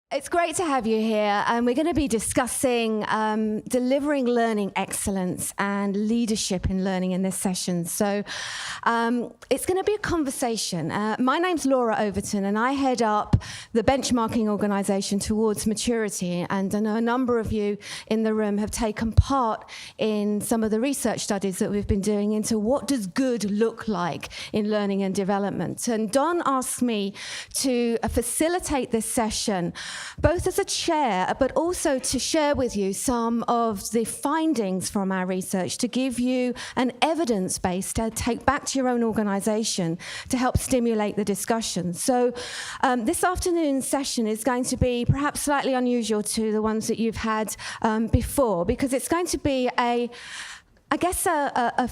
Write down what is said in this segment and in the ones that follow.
It's great to have you here, and we're going to be discussing delivering learning excellence and leadership in learning in this session. So it's going to be a conversation. My name's Laura Overton, and I head up the benchmarking organisation towards maturity, and I know a number of you in the room have taken part in some of the research studies that we've been doing into what does good look like in learning and development. And Don asked me to facilitate this session, both as a chair, but also to share with you some of the findings from our research, to give you an evidence base to take back to your own organisation to help stimulate the discussion. So this afternoon's session is going to be perhaps slightly unusual to the ones that you've had before, because it's going to be a 5,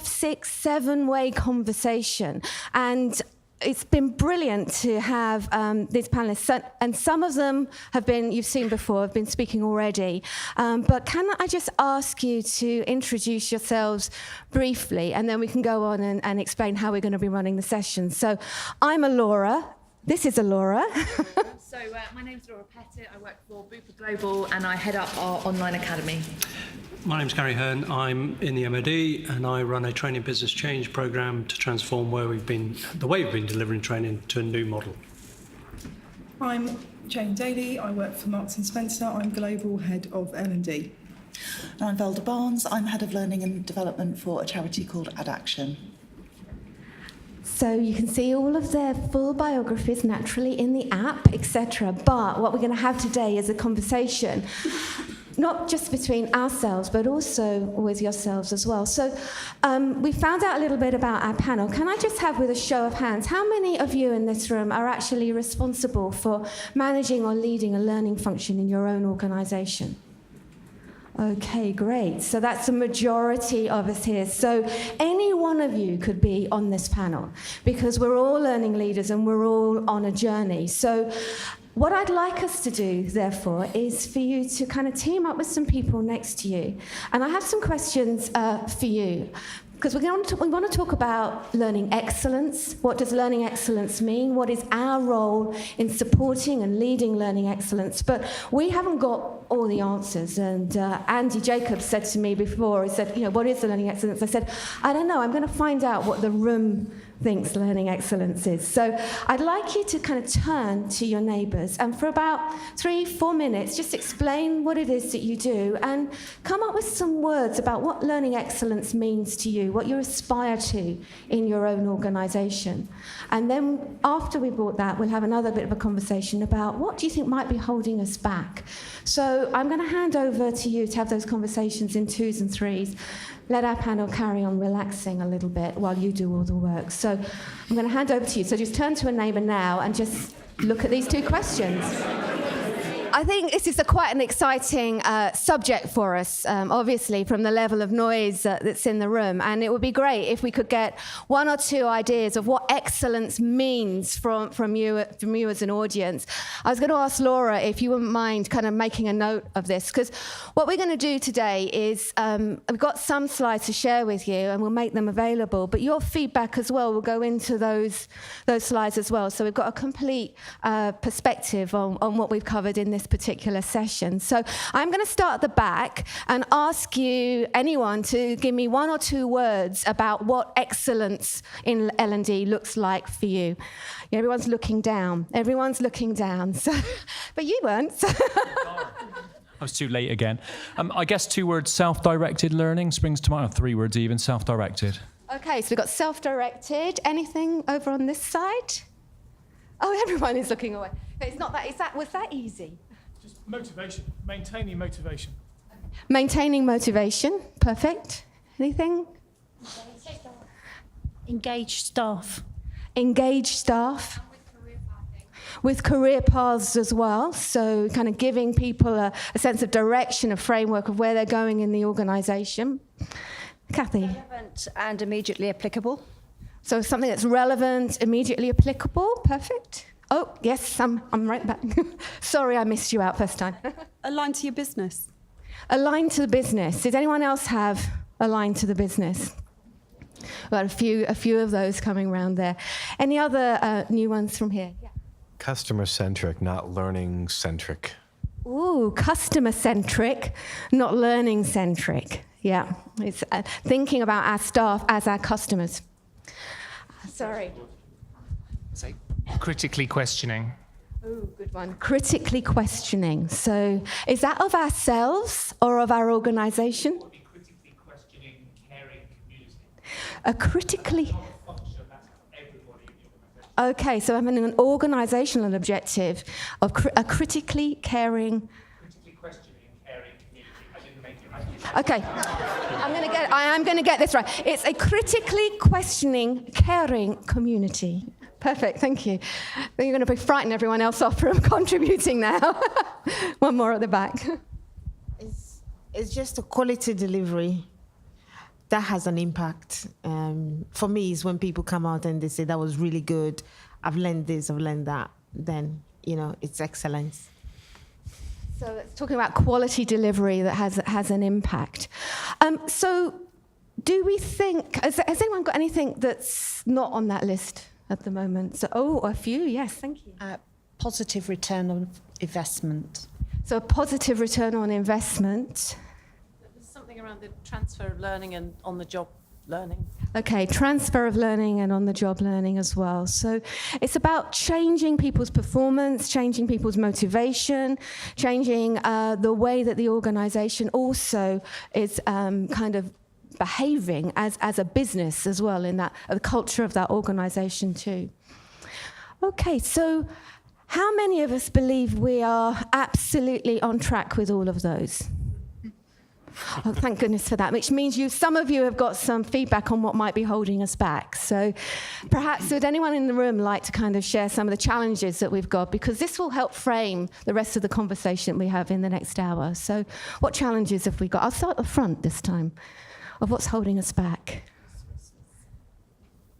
6, 7-way conversation. And it's been brilliant to have these panelists, and some of them have been, you've seen before, have been speaking already. But can I just ask you to introduce yourselves briefly, and then we can go on and explain how we're going to be running the session. So I'm Laura. This is Laura. So my name's Laura Pettitt. I work for Bupa Global, and I head up our online academy. My name's Hearn. I'm in the MOD, and I run a training business change programme to transform the way we've been delivering training to a new model. I'm Daly. I work for Marks & Spencer. I'm Global Head of L&D. And I'm Velda Barnes. I'm Head of Learning and Development for a charity called AdAction. So you can see all of their full biographies naturally in the app, etc. But what we're going to have today is a conversation, not just between ourselves, but also with yourselves as well. So we found out a little bit about our panel. Can I just have, with a show of hands, how many of you in this room are actually responsible for managing or leading a learning function in your own organisation? Okay, great. So that's the majority of us here. So any one of you could be on this panel, because we're all learning leaders and we're all on a journey. So what I'd like us to do, therefore, is for you to kind of team up with some people next to you. And I have some questions for you, because we want to talk about learning excellence. What does learning excellence mean? What is our role in supporting and leading learning excellence? But we haven't got all the answers. And Andy Jacobs said to me before, he said, what is the learning excellence? I said, I don't know. I'm going to find out what the room thinks learning excellence is. So I'd like you to kind of turn to your neighbours and for about 3-4 minutes just explain what it is that you do and come up with some words about what learning excellence means to you, what you aspire to in your own organisation. And then after we brought that, we'll have another bit of a conversation about what do you think might be holding us back. So I'm going to hand over to you to have those conversations in 2s and 3s. Let our panel carry on relaxing a little bit while you do all the work. So I'm going to hand over to you. So just turn to a neighbour now and just look at these 2 questions. I think this is quite an exciting subject for us, obviously, from the level of noise that's in the room. And it would be great if we could get 1 or 2 ideas of what excellence means from you as an audience. I was going to ask Laura if you wouldn't mind kind of making a note of this, because what we're going to do today is we've got some slides to share with you, and we'll make them available. But your feedback as well will go into those slides as well. So we've got a complete perspective on what we've covered in this particular session. So I'm going to start at the back and ask you, anyone, to give me 1 or 2 words about what excellence in L&D looks like for you. Everyone's looking down. So, but you weren't. I was too late again. I guess 2 words: self-directed learning springs to mind. 3 words even: self-directed. Okay, so we've got self-directed. Anything over on this side? Oh, everyone is looking away. But it's not that. Was that easy? Just motivation. Maintaining motivation. Maintaining motivation. Perfect. Anything? Engaged staff. Engaged staff. With career paths as well, so kind of giving people a sense of direction, a framework of where they're going in the organisation. Kathy? Relevant and immediately applicable. So something that's relevant, immediately applicable. Perfect. Oh, yes, I'm right back. Sorry, I missed you out first time. Aligned to your business. Aligned to the business. Did anyone else have aligned to the business? Well, a few of those coming around there. Any other new ones from here? Yeah. Customer-centric, not learning-centric. Ooh, customer-centric, not learning-centric. Yeah, it's thinking about our staff as our customers. Sorry. Say, critically questioning. Oh, good one. Critically questioning. So is that of ourselves or of our organisation? Critically questioning, caring community. A critically... Okay, so having an organisational objective of a critically caring... Critically questioning, caring community. I didn't make it. Okay, I am going to get this right. It's a critically questioning, caring community. Perfect, thank you. Then you're going to frighten everyone else off from contributing now. One more at the back. It's just a quality delivery that has an impact. For me, is when people come out and they say, that was really good, I've learned this, I've learned that, then, it's excellence. So it's talking about quality delivery that has an impact. So do we think, has anyone got anything that's not on that list at the moment? So, a few, yes, thank you. Positive return on investment. So a positive return on investment. There's something around the transfer of learning and on-the-job learning. Okay, transfer of learning and on-the-job learning as well. So it's about changing people's performance, changing people's motivation, changing the way that the organisation also is kind of behaving as a business as well, in that the culture of that organisation too. Okay, so how many of us believe we are absolutely on track with all of those? Oh, thank goodness for that, which means some of you have got some feedback on what might be holding us back. So perhaps would anyone in the room like to kind of share some of the challenges that we've got, because this will help frame the rest of the conversation we have in the next hour. So what challenges have we got? I'll start at the front this time, of what's holding us back.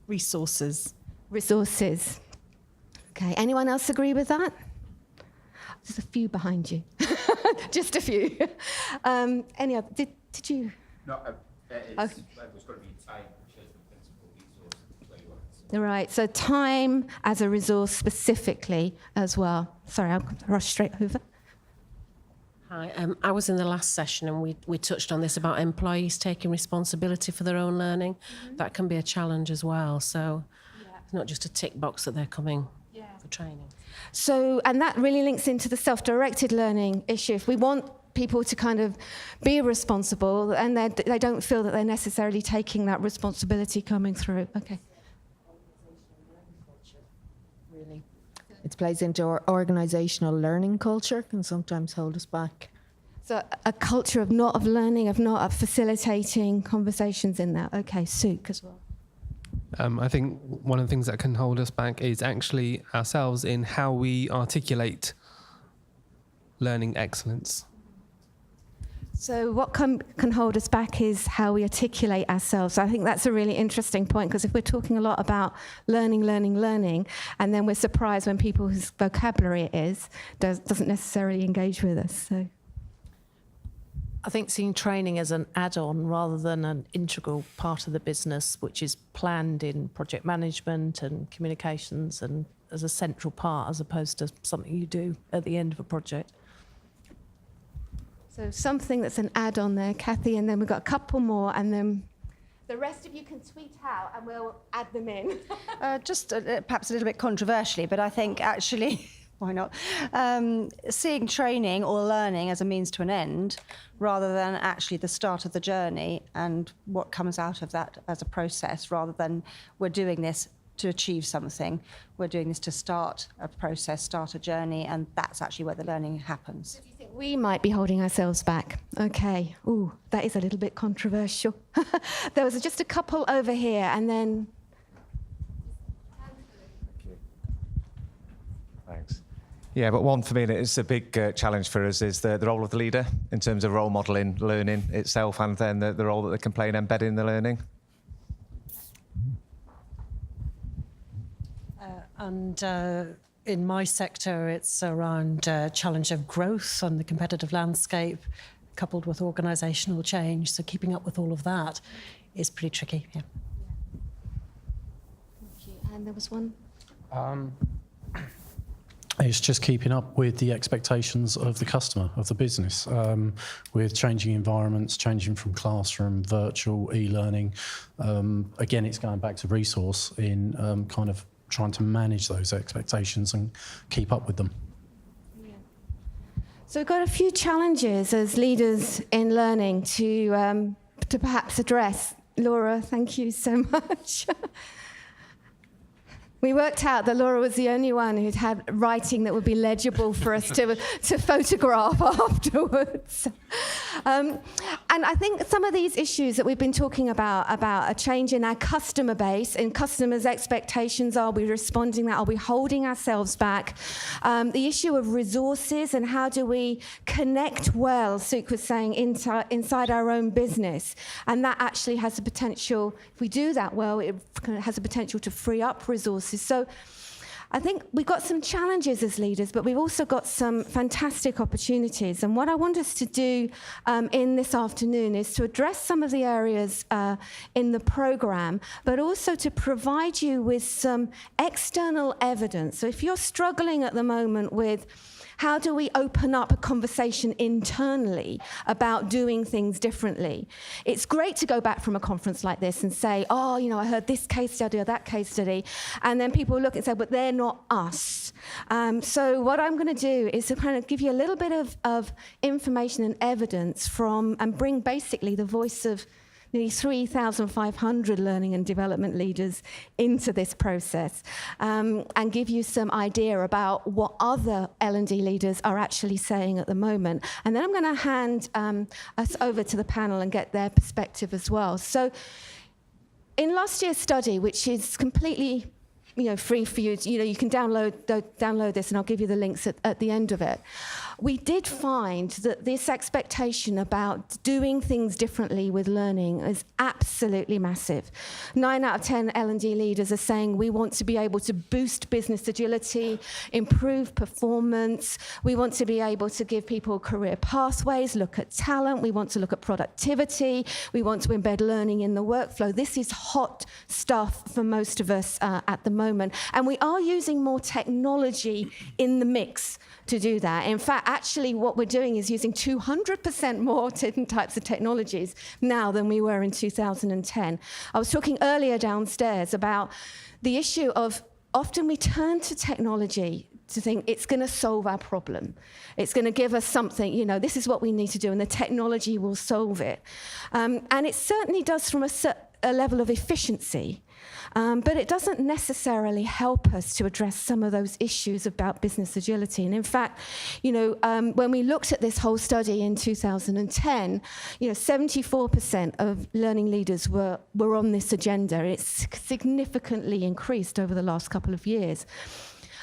Resources. Okay, anyone else agree with that? There's a few behind you. Just a few. Any other? Did you? No, there's got to be time, which is the principal resource. Right, so time as a resource specifically as well. Sorry, I'll rush straight over. Hi, I was in the last session and we touched on this about employees taking responsibility for their own learning. Mm-hmm. That can be a challenge as well. So it's not just a tick box that they're coming for training. So, and that really links into the self-directed learning issue. If we want people to kind of be responsible and they don't feel that they're necessarily taking that responsibility coming through. Okay. Really. It plays into our organisational learning culture, can sometimes hold us back. So a culture of not of learning, of not of facilitating conversations in that. Okay, Suk as well. I think one of the things that can hold us back is actually ourselves in how we articulate learning excellence. So what can hold us back is how we articulate ourselves. I think that's a really interesting point, because if we're talking a lot about learning, and then we're surprised when people whose vocabulary it is doesn't necessarily engage with us. So I think seeing training as an add-on rather than an integral part of the business, which is planned in project management and communications and as a central part, as opposed to something you do at the end of a project. So something that's an add-on there, Kathy, and then we've got a couple more, and then the rest of you can tweet out and we'll add them in. Just perhaps a little bit controversially, but I think actually, why not? Seeing training or learning as a means to an end, rather than actually the start of the journey and what comes out of that as a process, rather than we're doing this to achieve something. We're doing this to start a process, start a journey, and that's actually where the learning happens. So do you think we might be holding ourselves back? Okay. Ooh, that is a little bit controversial. There was just a couple over here, and then... Thanks. Yeah, but one for me that is a big challenge for us is the role of the leader in terms of role modelling learning itself, and then the role that they can play in embedding the learning. In my sector, it's around challenge of growth on the competitive landscape, coupled with organisational change. So keeping up with all of that is pretty tricky. Yeah. Thank you. And there was one. It's just keeping up with the expectations of the customer, of the business, with changing environments, changing from classroom, virtual, e-learning. Again, it's going back to resource in kind of trying to manage those expectations and keep up with them. So we've got a few challenges as leaders in learning to perhaps address. Laura, thank you so much. We worked out that Laura was the only one who'd had writing that would be legible for us to photograph afterwards. And I think some of these issues that we've been talking about a change in our customer base, in customers' expectations, are we responding to that? Are we holding ourselves back? The issue of resources and how do we connect well, Suk was saying, inside our own business. And that actually has the potential, if we do that well, it has the potential to free up resources. So I think we've got some challenges as leaders, but we've also got some fantastic opportunities. And what I want us to do in this afternoon is to address some of the areas in the programme, but also to provide you with some external evidence. So if you're struggling at the moment with how do we open up a conversation internally about doing things differently? It's great to go back from a conference like this and say, oh, you know, I heard this case study or that case study. And then people look and say, but they're not us. So what I'm going to do is to kind of give you a little bit of information and evidence from, and bring basically the voice of nearly 3,500 learning and development leaders into this process, and give you some idea about what other L&D leaders are actually saying at the moment. And then I'm going to hand us over to the panel and get their perspective as well. So in last year's study, which is completely free for you, you can download this, and I'll give you the links at the end of it. We did find that this expectation about doing things differently with learning is absolutely massive. 9 out of 10 L&D leaders are saying we want to be able to boost business agility, improve performance. We want to be able to give people career pathways, look at talent. We want to look at productivity. We want to embed learning in the workflow. This is hot stuff for most of us at the moment. And we are using more technology in the mix to do that. In fact, actually what we're doing is using 200% more different types of technologies now than we were in 2010. I was talking earlier downstairs about the issue of often we turn to technology to think it's going to solve our problem. It's going to give us something, this is what we need to do, and the technology will solve it. And it certainly does from a level of efficiency. But it doesn't necessarily help us to address some of those issues about business agility. And in fact, when we looked at this whole study in 2010, 74% of learning leaders were on this agenda. It's significantly increased over the last couple of years.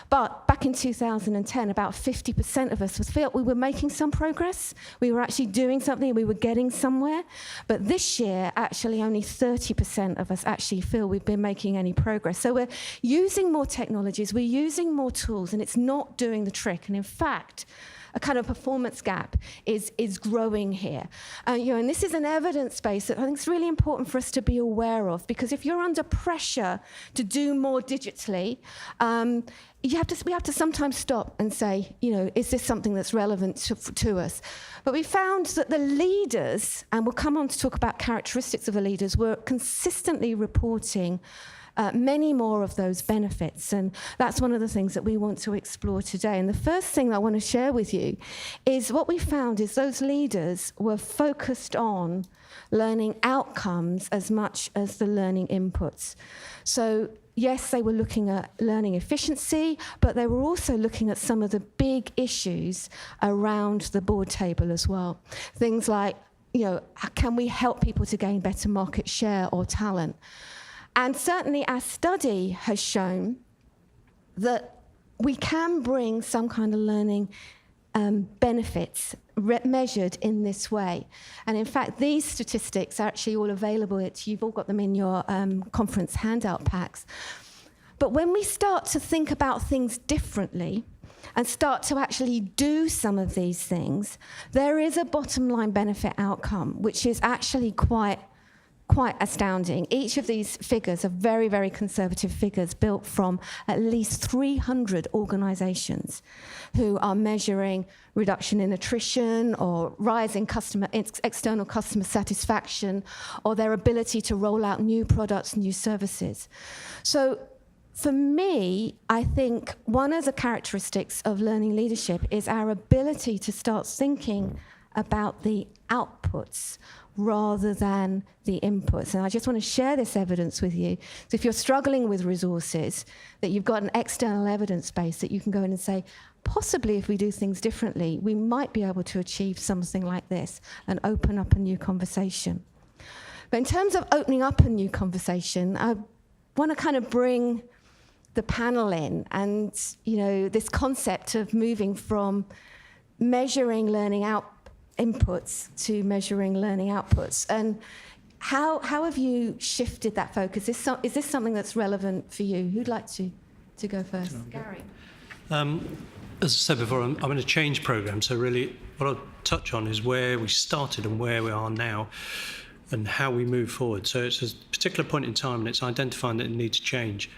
But back in 2010, about 50% of us felt we were making some progress. We were actually doing something, we were getting somewhere. But this year, actually, only 30% of us actually feel we've been making any progress. So we're using more technologies, we're using more tools, and it's not doing the trick. And in fact, a kind of performance gap is growing here. And this is an evidence base that I think is really important for us to be aware of, because if you're under pressure to do more digitally, we have to sometimes stop and say, is this something that's relevant to us? But we found that the leaders, and we'll come on to talk about characteristics of the leaders, were consistently reporting many more of those benefits. And that's one of the things that we want to explore today. And the first thing that I want to share with you is what we found is those leaders were focused on learning outcomes as much as the learning inputs. So yes, they were looking at learning efficiency, but they were also looking at some of the big issues around the board table as well. Things like, can we help people to gain better market share or talent? And certainly our study has shown that we can bring some kind of learning benefits measured in this way. And in fact, these statistics are actually all available. You've all got them in your conference handout packs. But when we start to think about things differently and start to actually do some of these things, there is a bottom line benefit outcome, which is actually quite quite astounding. Each of these figures are very, very conservative figures built from at least 300 organisations who are measuring reduction in attrition or rise in external customer satisfaction or their ability to roll out new products, new services. So for me, I think one of the characteristics of learning leadership is our ability to start thinking about the outputs rather than the inputs. And I just want to share this evidence with you. So if you're struggling with resources, that you've got an external evidence base that you can go in and say, possibly if we do things differently, we might be able to achieve something like this and open up a new conversation. But in terms of opening up a new conversation, I want to kind of bring the panel in and, you know, this concept of moving from measuring learning inputs to measuring learning outputs. And how have you shifted that focus? Is this something that's relevant for you? Who'd like to go first? Gary. As I said before, I'm in a change programme, so really what I'll touch on is where we started and where we are now and how we move forward. So it's a particular point in time and it's identifying that it needs change.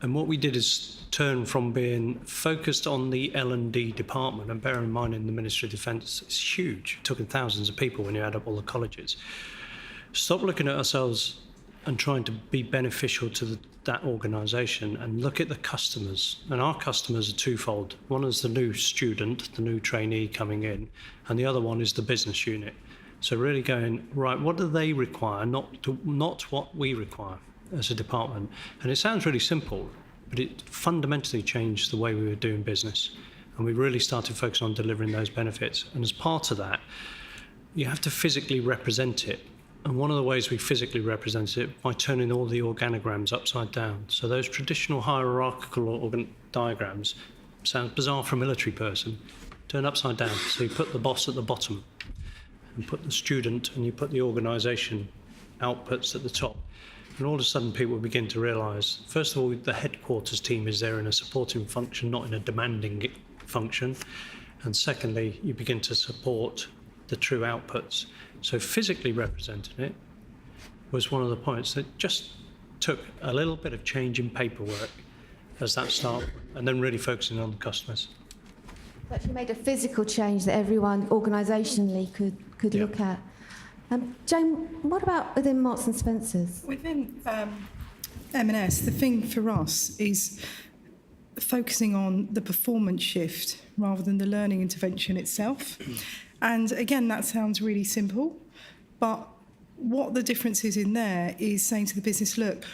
And what we did is turn from being focused on the L&D department, and bear in mind in the Ministry of Defence, it's huge. It took in thousands of people when you add up all the colleges. Stop looking at ourselves and trying to be beneficial to that organisation and look at the customers. And our customers are twofold. One is the new student, the new trainee coming in, and the other one is the business unit. So really going, right, what do they require, not what we require as a department. And it sounds really simple, but it fundamentally changed the way we were doing business. And we really started focusing on delivering those benefits. And as part of that, you have to physically represent it. And one of the ways we physically represent it by turning all the organograms upside down. So those traditional hierarchical diagrams, sounds bizarre for a military person, turn upside down. So you put the boss at the bottom, and put the student, and you put the organisation outputs at the top. And all of a sudden people begin to realise, first of all, the headquarters team is there in a supporting function, not in a demanding function. And secondly, you begin to support the true outputs. So physically representing it was one of the points that just took a little bit of change in paperwork as that start, and then really focusing on the customers. So actually made a physical change that everyone organisationally could look at. Jane, what about within Marks and Spencer's? Within M&S, the thing for us is focusing on the performance shift rather than the learning intervention itself. And again, that sounds really simple, but what the difference is in there is saying to the business, look,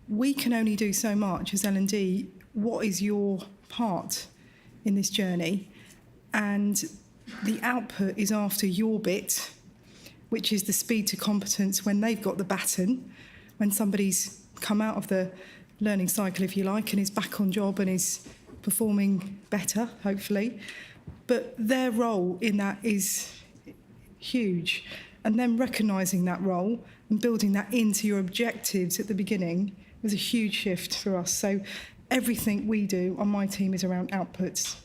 we can only do so much as L&D. What is your part in this journey? And the output is after your bit, which is the speed to competence when they've got the baton, when somebody's come out of the learning cycle, if you like, and is back on job and is performing better, hopefully. But their role in that is huge. And then recognising that role and building that into your objectives at the beginning was a huge shift for us. So everything we do on my team is around outputs,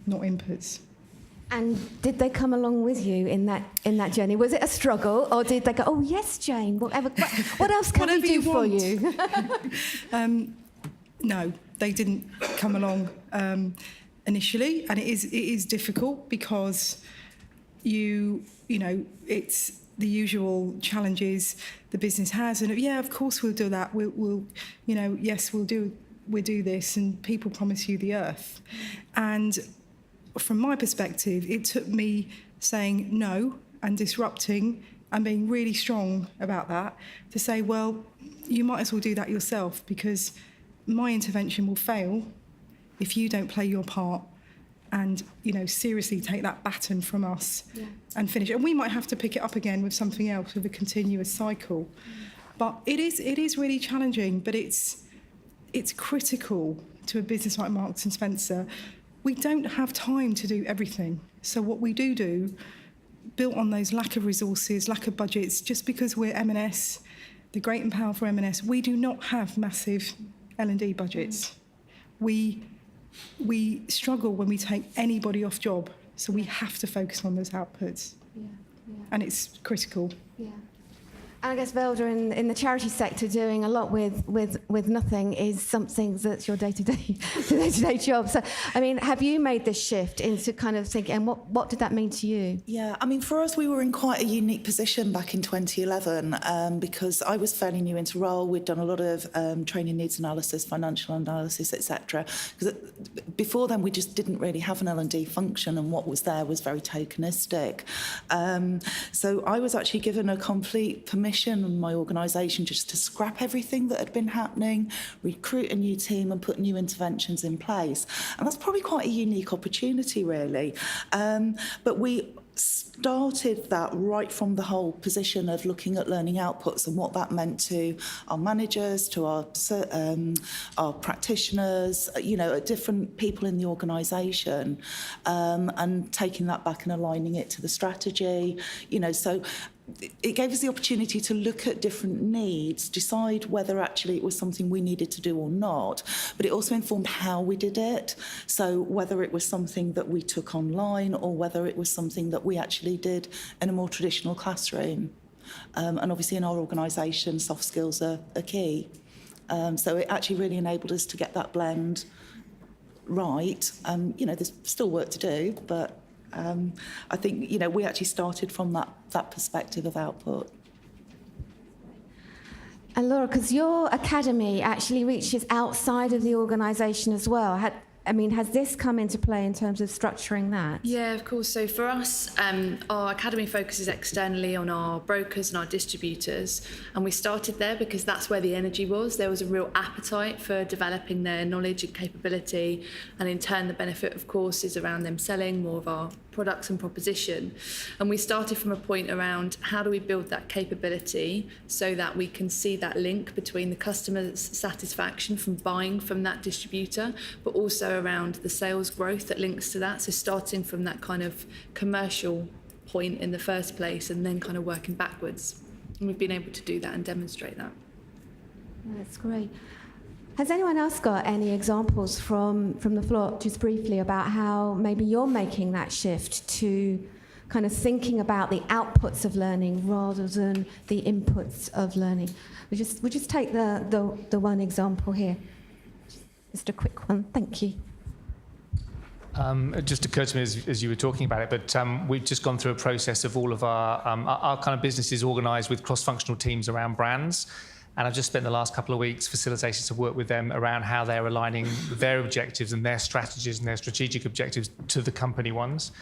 not inputs. And did they come along with you in that journey? Was it a struggle, or did they go, "Oh yes, Jane, whatever? What else can we do for you?" No, they didn't come along initially, and it is difficult because you know it's the usual challenges the business has, and yeah, of course we'll do that. We'll you know, yes, we'll do this, and people promise you the earth, and from my perspective, it took me saying no and disrupting and being really strong about that to say, well, you might as well do that yourself, because my intervention will fail if you don't play your part and, you know, seriously take that baton from us and finish. And we might have to pick it up again with something else, with a continuous cycle. But it is really challenging, but it's critical to a business like Marks and Spencer. We don't have time to do everything. So what we do, built on those lack of resources, lack of budgets, just because we're M&S, the great and powerful M&S, we do not have massive L&D budgets. We struggle when we take anybody off job, so we have to focus on those outputs. And it's critical. Yeah. And I guess Velda, in the charity sector, doing a lot with nothing is something that's your day-to-day job. So, I mean, have you made this shift into kind of thinking, and what did that mean to you? Yeah, I mean, for us, we were in quite a unique position back in 2011 because I was fairly new into role. We'd done a lot of training needs analysis, financial analysis, etc. Because before then, we just didn't really have an L&D function, and what was there was very tokenistic. So I was actually given a complete permission in my organisation just to scrap everything that had been happening, recruit a new team and put new interventions in place. And that's probably quite a unique opportunity, really. But we started that right from the whole position of looking at learning outputs and what that meant to our managers, to our practitioners, different people in the organisation, and taking that back and aligning it to the strategy, so it gave us the opportunity to look at different needs, decide whether actually it was something we needed to do or not, but it also informed how we did it. So whether it was something that we took online or whether it was something that we actually did in a more traditional classroom. And obviously in our organisation, soft skills are key. So it actually really enabled us to get that blend right. There's still work to do, but I think, we actually started from that perspective of output. And Laura, because your academy actually reaches outside of the organisation as well. Has this come into play in terms of structuring that? Yeah, of course. So for us, our academy focuses externally on our brokers and our distributors. And we started there because that's where the energy was. There was a real appetite for developing their knowledge and capability. And in turn, the benefit, of course, is around them selling more of our products and proposition. And we started from a point around how do we build that capability so that we can see that link between the customer's satisfaction from buying from that distributor, but also around the sales growth that links to that. So starting from that kind of commercial point in the first place and then kind of working backwards. And we've been able to do that and demonstrate that. That's great. Has anyone else got any examples from the floor, just briefly, about how maybe you're making that shift to kind of thinking about the outputs of learning rather than the inputs of learning? We just take the one example here. Just a quick one. Thank you. It just occurred to me as you were talking about it, but we've just gone through a process of all of our kind of businesses organised with cross-functional teams around brands. And I've just spent the last couple of weeks facilitating some work with them around how they're aligning their objectives and their strategies and their strategic objectives to the company ones.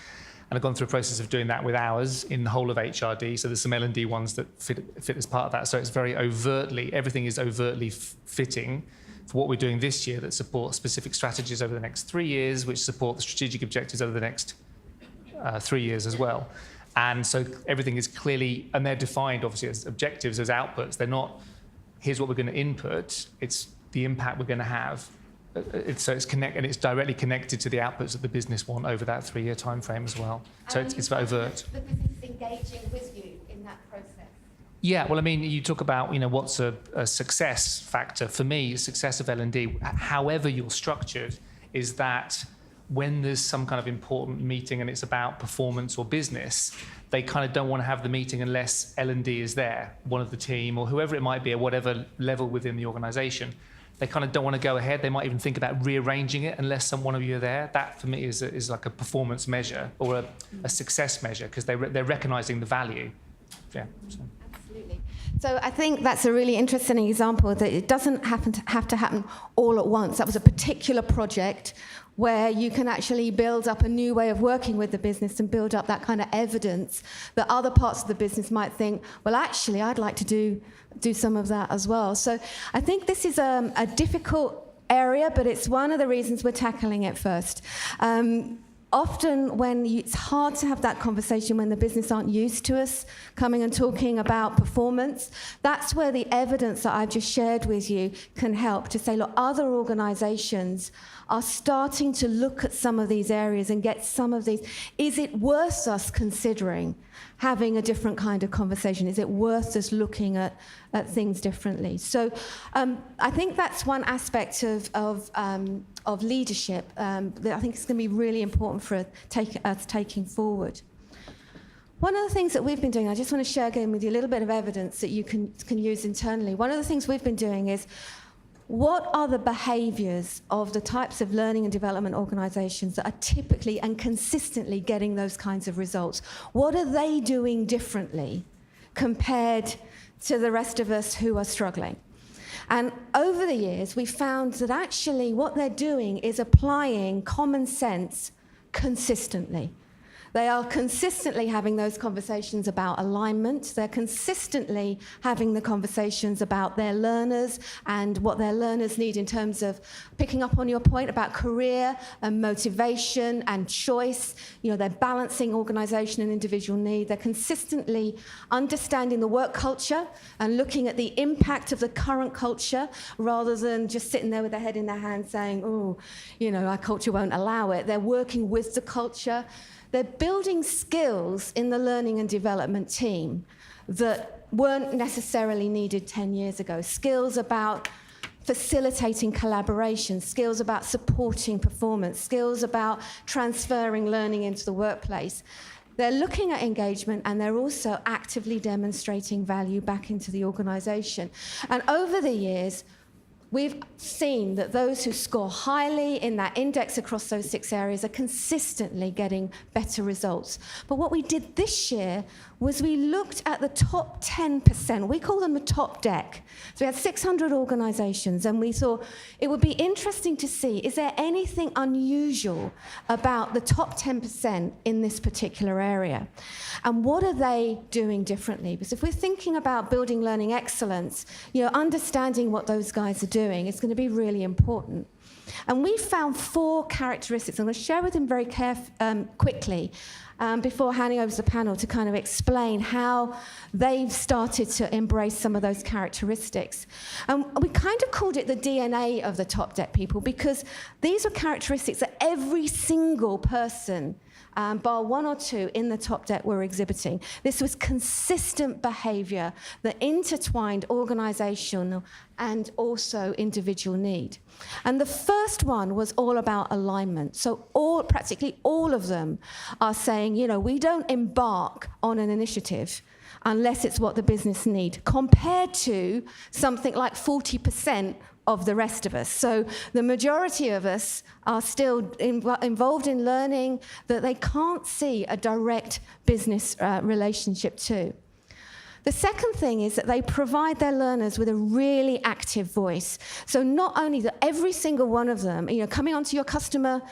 And I've gone through a process of doing that with ours in the whole of HRD. So there's some L&D ones that fit as part of that. So it's very overtly, everything is overtly fitting for what we're doing this year that support specific strategies over the next 3 years, which support the strategic objectives over the next 3 years as well. And so everything is clearly, and they're defined obviously as objectives, as outputs. They're not, here's what we're going to input, it's the impact we're going to have. It's directly connected to the outputs that the business want over that 3-year time frame as well. So it's overt. The business is engaging with you in that process. Yeah, well, I mean, you talk about, what's a success factor. For me, success of L&D, however you're structured, is that when there's some kind of important meeting and it's about performance or business, they kind of don't want to have the meeting unless L&D is there, one of the team or whoever it might be at whatever level within the organisation. They kind of don't want to go ahead. They might even think about rearranging it unless one of you are there. That, for me, is like a performance measure or a success measure because they're recognising the value. Yeah. So. Absolutely. So I think that's a really interesting example that it doesn't have to happen all at once. That was a particular project where you can actually build up a new way of working with the business and build up that kind of evidence that other parts of the business might think, well, actually, I'd like to do some of that as well. So I think this is a difficult area, but it's one of the reasons we're tackling it first. Often it's hard to have that conversation when the business aren't used to us coming and talking about performance. That's where the evidence that I've just shared with you can help to say, look, other organisations are starting to look at some of these areas and get some of these. Is it worth us considering having a different kind of conversation? Is it worth us looking at things differently? So I think that's one aspect of leadership that I think is going to be really important for us taking forward. One of the things that we've been doing, I just want to share again with you a little bit of evidence that you can use internally. One of the things we've been doing is, what are the behaviours of the types of learning and development organisations that are typically and consistently getting those kinds of results? What are they doing differently compared to the rest of us who are struggling? And over the years, we found that actually what they're doing is applying common sense consistently. They are consistently having those conversations about alignment. They're consistently having the conversations about their learners and what their learners need in terms of picking up on your point about career and motivation and choice. You know, they're balancing organisation and individual need. They're consistently understanding the work culture and looking at the impact of the current culture rather than just sitting there with their head in their hands saying, oh, you know, our culture won't allow it. They're working with the culture. They're building skills in the learning and development team that weren't necessarily needed 10 years ago. Skills about facilitating collaboration, skills about supporting performance, skills about transferring learning into the workplace. They're looking at engagement and they're also actively demonstrating value back into the organisation. And over the years, we've seen that those who score highly in that index across those 6 areas are consistently getting better results. But what we did this year was we looked at the top 10%. We call them the top deck. So we had 600 organisations, and we thought it would be interesting to see, is there anything unusual about the top 10% in this particular area? And what are they doing differently? Because if we're thinking about building learning excellence, you know, understanding what those guys are doing is going to be really important. And we found 4 characteristics. I'm going to share with them very quickly before handing over to the panel to kind of explain how they've started to embrace some of those characteristics. And we kind of called it the DNA of the top deck people, because these are characteristics that every single person, bar 1 or 2 in the top deck, were exhibiting. This was consistent behaviour that intertwined organisational and also individual need. And the first one was all about alignment. So practically all of them are saying, you know, we don't embark on an initiative unless it's what the business need, compared to something like 40% of the rest of us. So the majority of us are still involved in learning that they can't see a direct business relationship to. The second thing is that they provide their learners with a really active voice. So not only that every single one of them, you know, coming onto your customer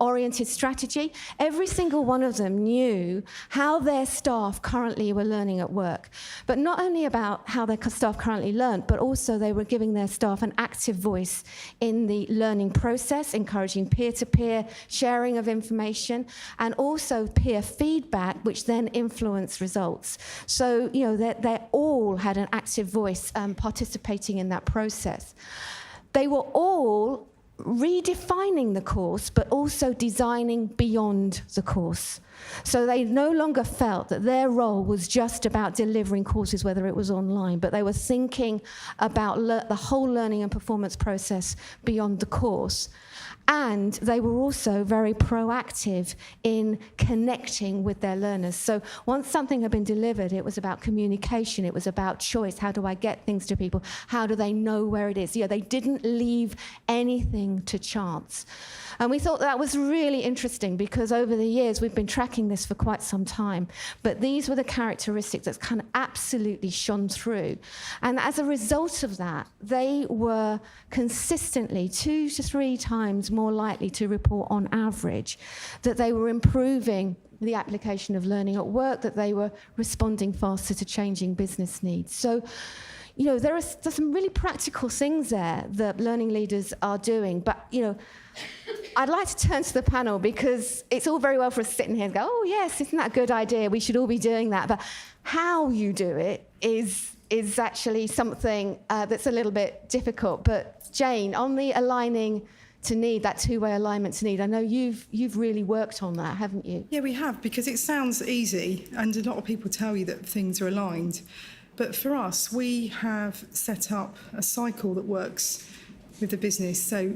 oriented strategy, every single one of them knew how their staff currently were learning at work. But not only about how their staff currently learned, but also they were giving their staff an active voice in the learning process, encouraging peer-to-peer sharing of information, and also peer feedback, which then influenced results. So, you know, they all had an active voice participating in that process. They were all redefining the course, but also designing beyond the course. So they no longer felt that their role was just about delivering courses, whether it was online, but they were thinking about the whole learning and performance process beyond the course. And they were also very proactive in connecting with their learners. So once something had been delivered, it was about communication, it was about choice. How do I get things to people? How do they know where it is? You know, they didn't leave anything to chance. And we thought that was really interesting, because over the years we've been tracking this for quite some time. But these were the characteristics that kind of absolutely shone through. And as a result of that, they were consistently 2 to 3 times more likely to report on average that they were improving the application of learning at work, that they were responding faster to changing business needs. So, you know, there's some really practical things there that learning leaders are doing. But, you know, I'd like to turn to the panel, because it's all very well for us sitting here and go, oh, yes, isn't that a good idea? We should all be doing that. But how you do it is actually something that's a little bit difficult. But Jane, on the aligning to need, that two-way alignment to need, I know you've really worked on that, haven't you? Yeah, we have, because it sounds easy, and a lot of people tell you that things are aligned. But for us, we have set up a cycle that works with the business. So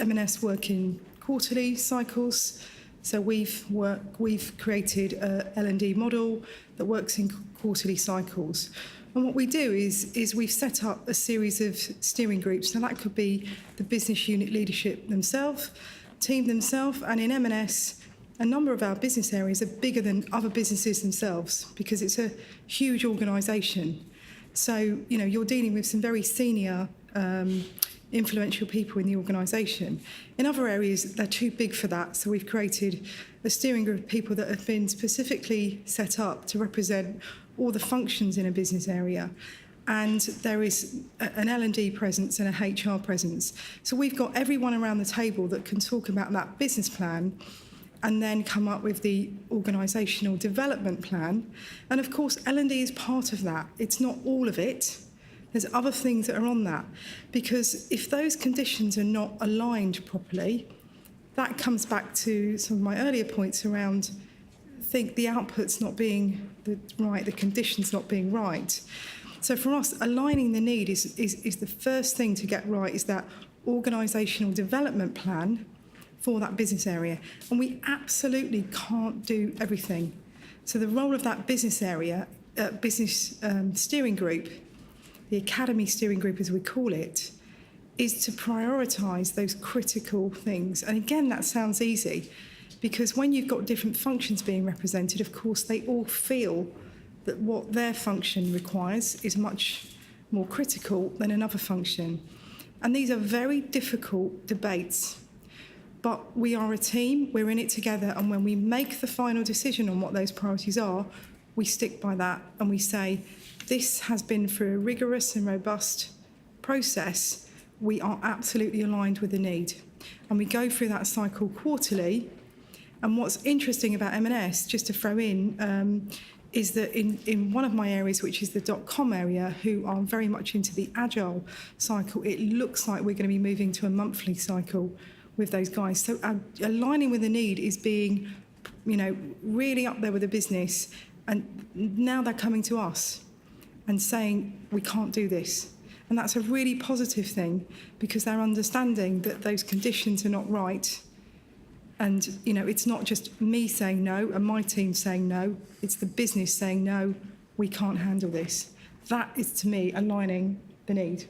M&S work in quarterly cycles. So we've created a L&D model that works in quarterly cycles. And what we do is we've set up a series of steering groups. Now that could be the business unit leadership themselves, team themselves, and in M&S, a number of our business areas are bigger than other businesses themselves because it's a huge organisation. So, you're dealing with some very senior, influential people in the organisation. In other areas, they're too big for that. So we've created a steering group of people that have been specifically set up to represent all the functions in a business area. And there is an L&D presence and a HR presence. So we've got everyone around the table that can talk about that business plan and then come up with the organisational development plan. And of course, L&D is part of that. It's not all of it. There's other things that are on that. Because if those conditions are not aligned properly, that comes back to some of my earlier points around the output's not being right, the conditions not being right. So for us, aligning the need is the first thing to get right, is that organisational development plan for that business area. And we absolutely can't do everything. So the role of that business area, business steering group, the academy steering group as we call it, is to prioritise those critical things. And again, that sounds easy, because when you've got different functions being represented, of course, they all feel that what their function requires is much more critical than another function. And these are very difficult debates. But we are a team, we're in it together, and when we make the final decision on what those priorities are, we stick by that and we say, this has been through a rigorous and robust process. We are absolutely aligned with the need. And we go through that cycle quarterly. And what's interesting about M&S, just to throw in, is that in one of my areas, which is the .com area, who are very much into the agile cycle, it looks like we're going to be moving to a monthly cycle with those guys. So aligning with the need is being, really up there with the business. And now they're coming to us and saying, we can't do this. And that's a really positive thing, because they're understanding that those conditions are not right. And, it's not just me saying no and my team saying no. It's the business saying, no, we can't handle this. That is, to me, aligning the need.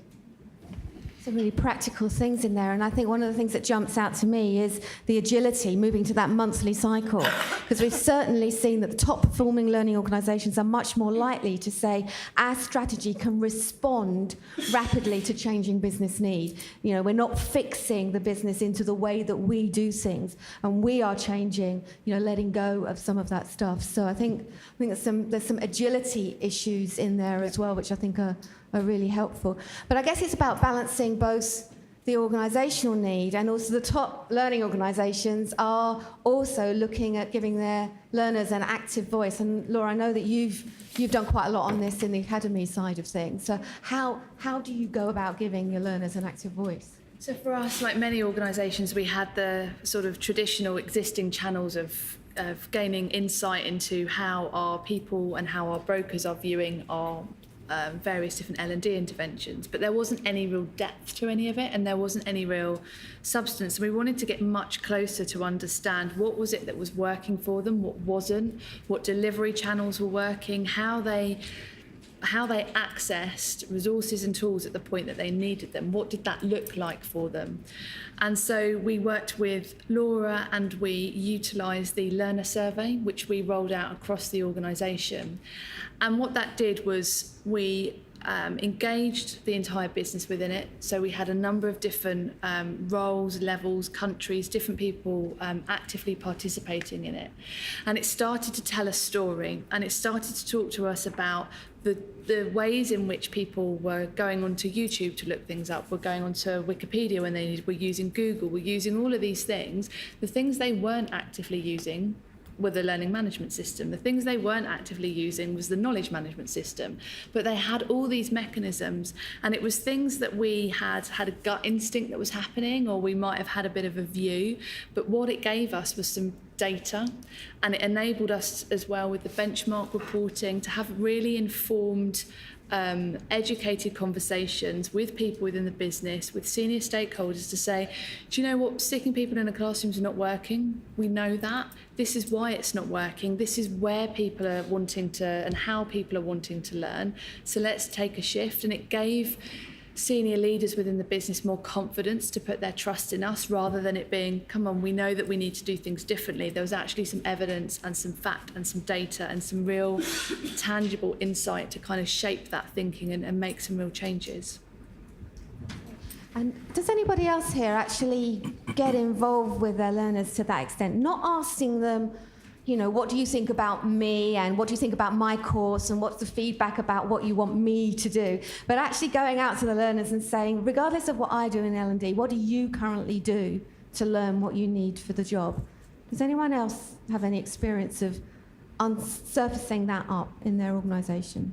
Some really practical things in there, and I think one of the things that jumps out to me is the agility, moving to that monthly cycle, because we've certainly seen that the top performing learning organisations are much more likely to say our strategy can respond rapidly to changing business need. We're not fixing the business into the way that we do things, and we are changing, letting go of some of that stuff. So I think there's some agility issues in there as well, which I think are really helpful. But I guess it's about balancing both the organisational need, and also the top learning organisations are also looking at giving their learners an active voice. And Laura, I know that you've done quite a lot on this in the academy side of things. So how do you go about giving your learners an active voice? So for us, like many organisations, we had the sort of traditional existing channels of gaining insight into how our people and how our brokers are viewing our various different L&D interventions, but there wasn't any real depth to any of it, and there wasn't any real substance. We wanted to get much closer to understand what was it that was working for them, what wasn't, what delivery channels were working, how they accessed resources and tools at the point that they needed them. What did that look like for them? And so we worked with Laura, and we utilised the learner survey, which we rolled out across the organisation. And what that did was we engaged the entire business within it. So we had a number of different roles, levels, countries, different people actively participating in it. And it started to tell a story, and it started to talk to us about the ways in which people were going onto YouTube to look things up, were going onto Wikipedia when they were using Google, were using all of these things. The things they weren't actively using were the learning management system. The things they weren't actively using was the knowledge management system. But they had all these mechanisms, and it was things that we had a gut instinct that was happening, or we might have had a bit of a view. But what it gave us was some data, and it enabled us as well with the benchmark reporting to have really informed educated conversations with people within the business, with senior stakeholders to say, do you know what, sticking people in a classroom is not working. We know that. This is why it's not working. This is where people are wanting to, and how people are wanting to learn. So let's take a shift. And it gave senior leaders within the business more confidence to put their trust in us, rather than it being, come on, we know that we need to do things differently. There was actually some evidence and some fact and some data and some real tangible insight to kind of shape that thinking and make some real changes. And does anybody else here actually get involved with their learners to that extent? Not asking them, you know, what do you think about me, and what do you think about my course, and what's the feedback about what you want me to do, but actually going out to the learners and saying, regardless of what I do in L&D, what do you currently do to learn what you need for the job? Does anyone else have any experience of surfacing that up in their organisation?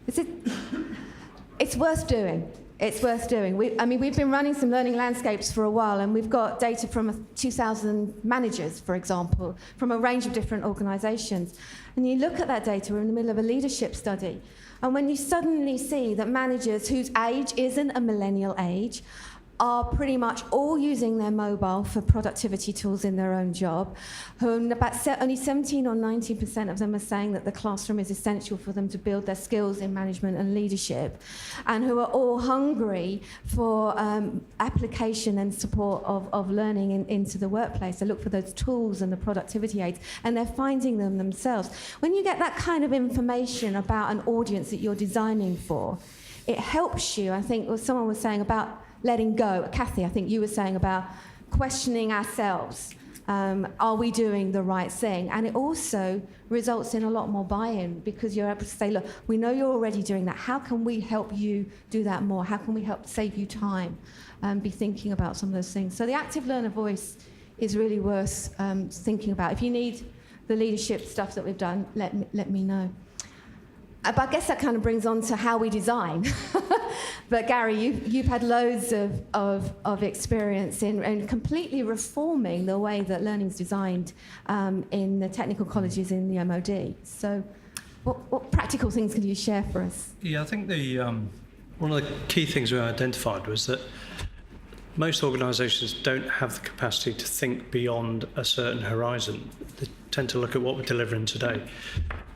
It's worth doing. It's worth doing. We've been running some learning landscapes for a while, and we've got data from 2,000 managers, for example, from a range of different organisations. And you look at that data, we're in the middle of a leadership study, and when you suddenly see that managers whose age isn't a millennial age are pretty much all using their mobile for productivity tools in their own job, only 17 or 19% of them are saying that the classroom is essential for them to build their skills in management and leadership, and who are all hungry for application and support of learning into the workplace. They look for those tools and the productivity aids, and they're finding them themselves. When you get that kind of information about an audience that you're designing for, it helps you. I think what someone was saying about letting go. Kathy, I think you were saying about questioning ourselves. Are we doing the right thing? And it also results in a lot more buy-in, because you're able to say, look, we know you're already doing that. How can we help you do that more? How can we help save you time? Be thinking about some of those things. So the active learner voice is really worth thinking about. If you need the leadership stuff that we've done, let me know. But I guess that kind of brings on to how we design. But Gary, you've had loads of experience in completely reforming the way that learning's designed in the technical colleges in the MOD. So what practical things can you share for us? Yeah, I think one of the key things we identified was that most organisations don't have the capacity to think beyond a certain horizon. They tend to look at what we're delivering today.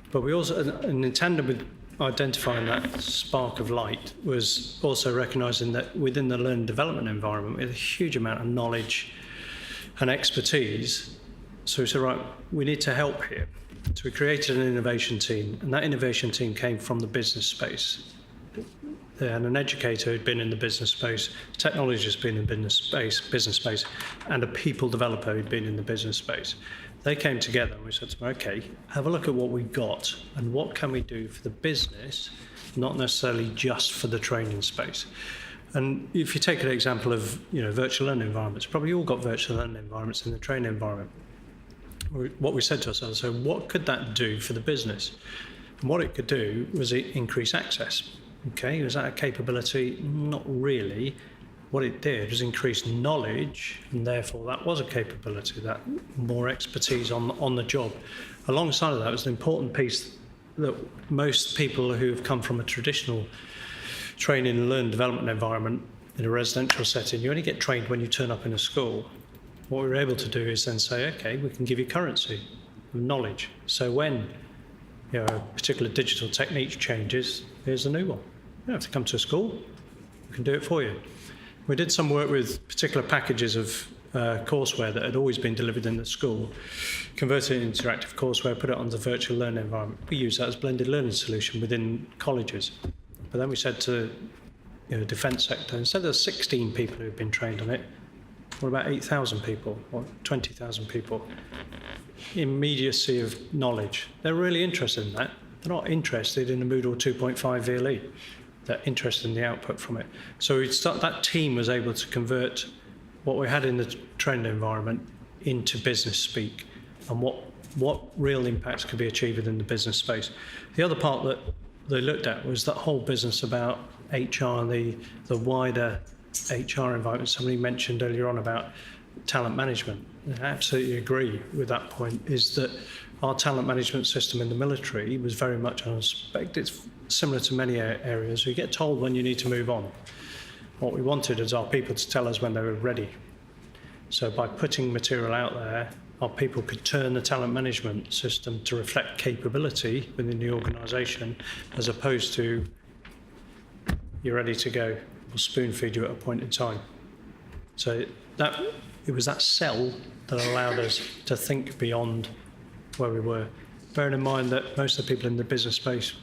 But we also, and in tandem with identifying that spark of light, was also recognising that within the learning development environment, we had a huge amount of knowledge and expertise. So we said, right, we need to help here. So we created an innovation team, and that innovation team came from the business space. They had an educator who'd been in the business space, a technologist who'd been in business space, and a people developer who'd been in the business space. They came together and we said to them, okay, have a look at what we've got and what can we do for the business, not necessarily just for the training space. And if you take an example of, virtual learning environments, probably all got virtual learning environments in the training environment. What we said to ourselves, so what could that do for the business? And what it could do was increase access. Okay, was that a capability? Not really. What it did was increase knowledge, and therefore that was a capability, that more expertise on the job. Alongside of that was an important piece that most people who've come from a traditional training and learn development environment in a residential setting, you only get trained when you turn up in a school. What we were able to do is then say, okay, we can give you currency of knowledge. So when a particular digital technique changes, here's a new one. You don't have to come to a school, we can do it for you. We did some work with particular packages of courseware that had always been delivered in the school, converted it into interactive courseware, put it on the virtual learning environment. We use that as a blended learning solution within colleges. But then we said to the defence sector, instead of 16 people who had been trained on it, what about 8,000 people or 20,000 people? Immediacy of knowledge. They're really interested in that. They're not interested in the Moodle 2.5 VLE. They're interested in the output from it. So that team was able to convert what we had in the training environment into business speak, and what real impacts could be achieved within the business space. The other part that they looked at was that whole business about HR and the wider HR environment. Somebody mentioned earlier on about talent management. I absolutely agree with that point, is that our talent management system in the military was very much, I suspect it's similar to many areas, you get told when you need to move on. What we wanted is our people to tell us when they were ready. So by putting material out there, our people could turn the talent management system to reflect capability within the organisation, as opposed to you're ready to go, we'll spoon feed you at a point in time. So it was that sell that allowed us to think beyond where we were. Bearing in mind that most of the people in the business space,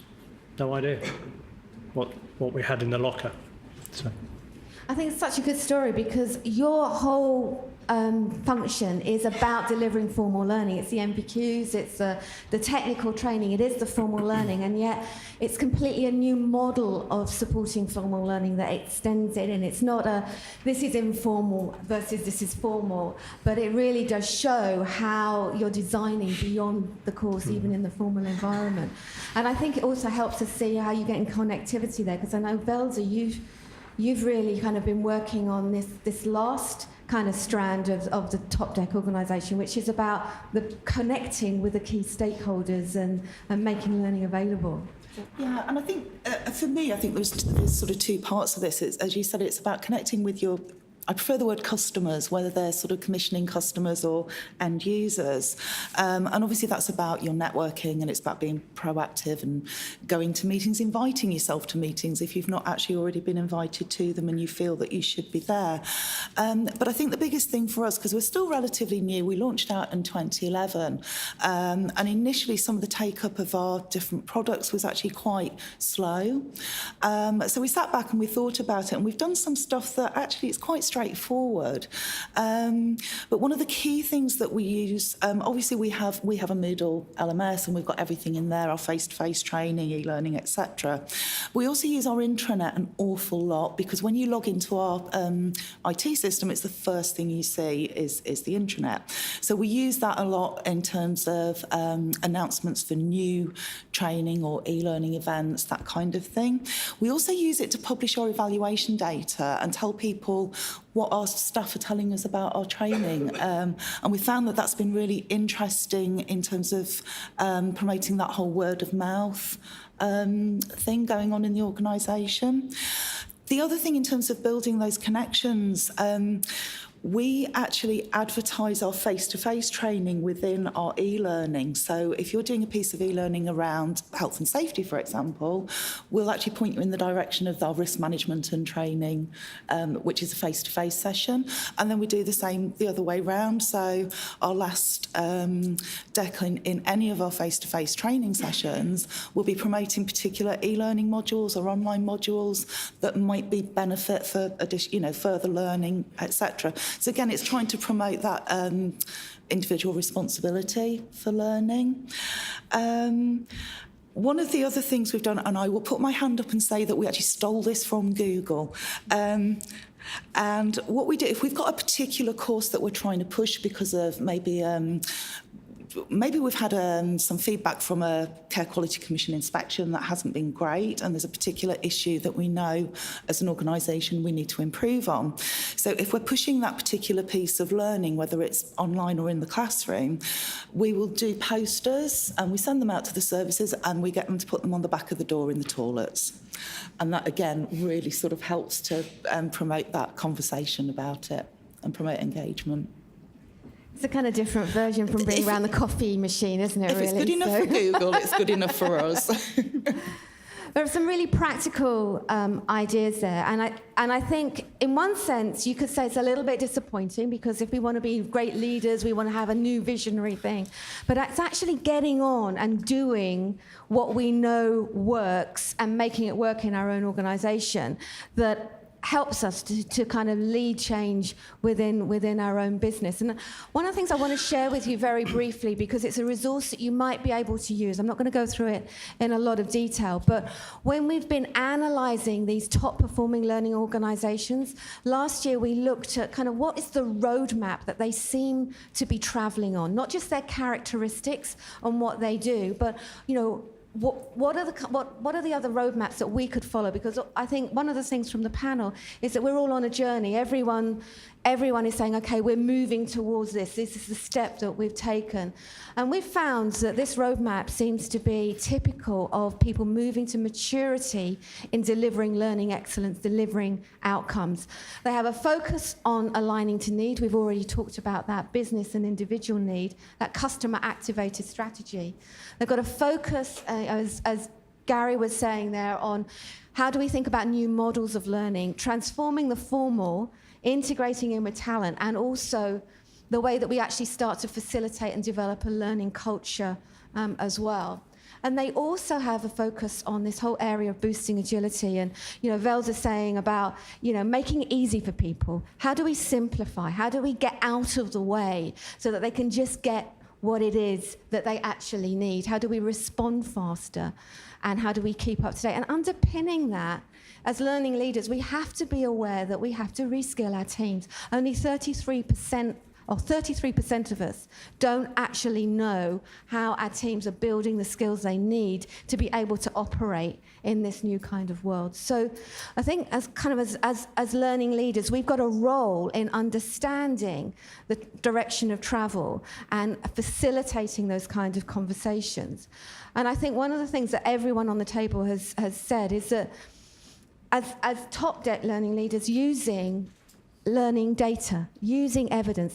no idea what we had in the locker. So. I think it's such a good story because your whole function is about delivering formal learning. It's the MPQs, it's the technical training, it is the formal learning, and yet it's completely a new model of supporting formal learning that extends it, and it's not this is informal versus this is formal, but it really does show how you're designing beyond the course, even in the formal environment. And I think it also helps us see how you're getting connectivity there, because I know, Velda, you've really kind of been working on this last kind of strand of the Top Deck organisation, which is about the connecting with the key stakeholders and making learning available. Yeah, and I think, for me, I think there's sort of two parts of this. It's, as you said, it's about connecting with your, I prefer the word customers, whether they're sort of commissioning customers or end users. And obviously that's about your networking, and it's about being proactive and going to meetings, inviting yourself to meetings if you've not actually already been invited to them and you feel that you should be there. But I think the biggest thing for us, because we're still relatively new, we launched out in 2011, and initially some of the take-up of our different products was actually quite slow. So we sat back and we thought about it, and we've done some stuff that actually is quite straightforward. But one of the key things that we use, obviously we have a Moodle LMS, and we've got everything in there, our face-to-face training, e-learning, etc. We also use our intranet an awful lot, because when you log into our IT system, it's the first thing you see is the intranet. So we use that a lot in terms of announcements for new training or e-learning events, that kind of thing. We also use it to publish our evaluation data and tell people what our staff are telling us about our training. And we found that that's been really interesting in terms of promoting that whole word of mouth thing going on in the organisation. The other thing in terms of building those connections, we actually advertise our face-to-face training within our e-learning. So if you're doing a piece of e-learning around health and safety, for example, we'll actually point you in the direction of our risk management and training, which is a face-to-face session. And then we do the same the other way round. So our last deck in any of our face-to-face training sessions will be promoting particular e-learning modules or online modules that might be benefit for further learning, etc. So again, it's trying to promote that individual responsibility for learning. One of the other things we've done, and I will put my hand up and say that we actually stole this from Google. And what we do, if we've got a particular course that we're trying to push because of maybe we've had some feedback from a Care Quality Commission inspection that hasn't been great, and there's a particular issue that we know as an organisation we need to improve on. So if we're pushing that particular piece of learning, whether it's online or in the classroom, we will do posters and we send them out to the services and we get them to put them on the back of the door in the toilets. And that, again, really sort of helps to promote that conversation about it and promote engagement. It's a kind of different version from bringing around the coffee machine, isn't it, really? If it's good enough for Google, it's good enough for us. There are some really practical ideas there, and I think in one sense you could say it's a little bit disappointing, because if we want to be great leaders, we want to have a new visionary thing, but it's actually getting on and doing what we know works and making it work in our own organisation that helps us to kind of lead change within our own business. And one of the things I want to share with you very briefly, because it's a resource that you might be able to use, I'm not going to go through it in a lot of detail, but when we've been analysing these top performing learning organisations, last year we looked at kind of what is the roadmap that they seem to be travelling on, not just their characteristics and what they do, but, what are the other roadmaps that we could follow? Because I think one of the things from the panel is that we're all on a journey. Everyone is saying, okay, we're moving towards this. This is the step that we've taken. And we've found that this roadmap seems to be typical of people moving to maturity in delivering learning excellence, delivering outcomes. They have a focus on aligning to need. We've already talked about that business and individual need, that customer activated strategy. They've got a focus, as Gary was saying there, on how do we think about new models of learning, transforming the formal, integrating in with talent, and also the way that we actually start to facilitate and develop a learning culture as well. And they also have a focus on this whole area of boosting agility. And, Velda's saying about, making it easy for people. How do we simplify? How do we get out of the way so that they can just get what it is that they actually need? How do we respond faster? And how do we keep up to date? And underpinning that, as learning leaders, we have to be aware that we have to reskill our teams. Only 33% of us don't actually know how our teams are building the skills they need to be able to operate in this new kind of world. So I think as learning leaders, we've got a role in understanding the direction of travel and facilitating those kind of conversations. And I think one of the things that everyone on the table has said is that as top-deck learning leaders, using learning data, using evidence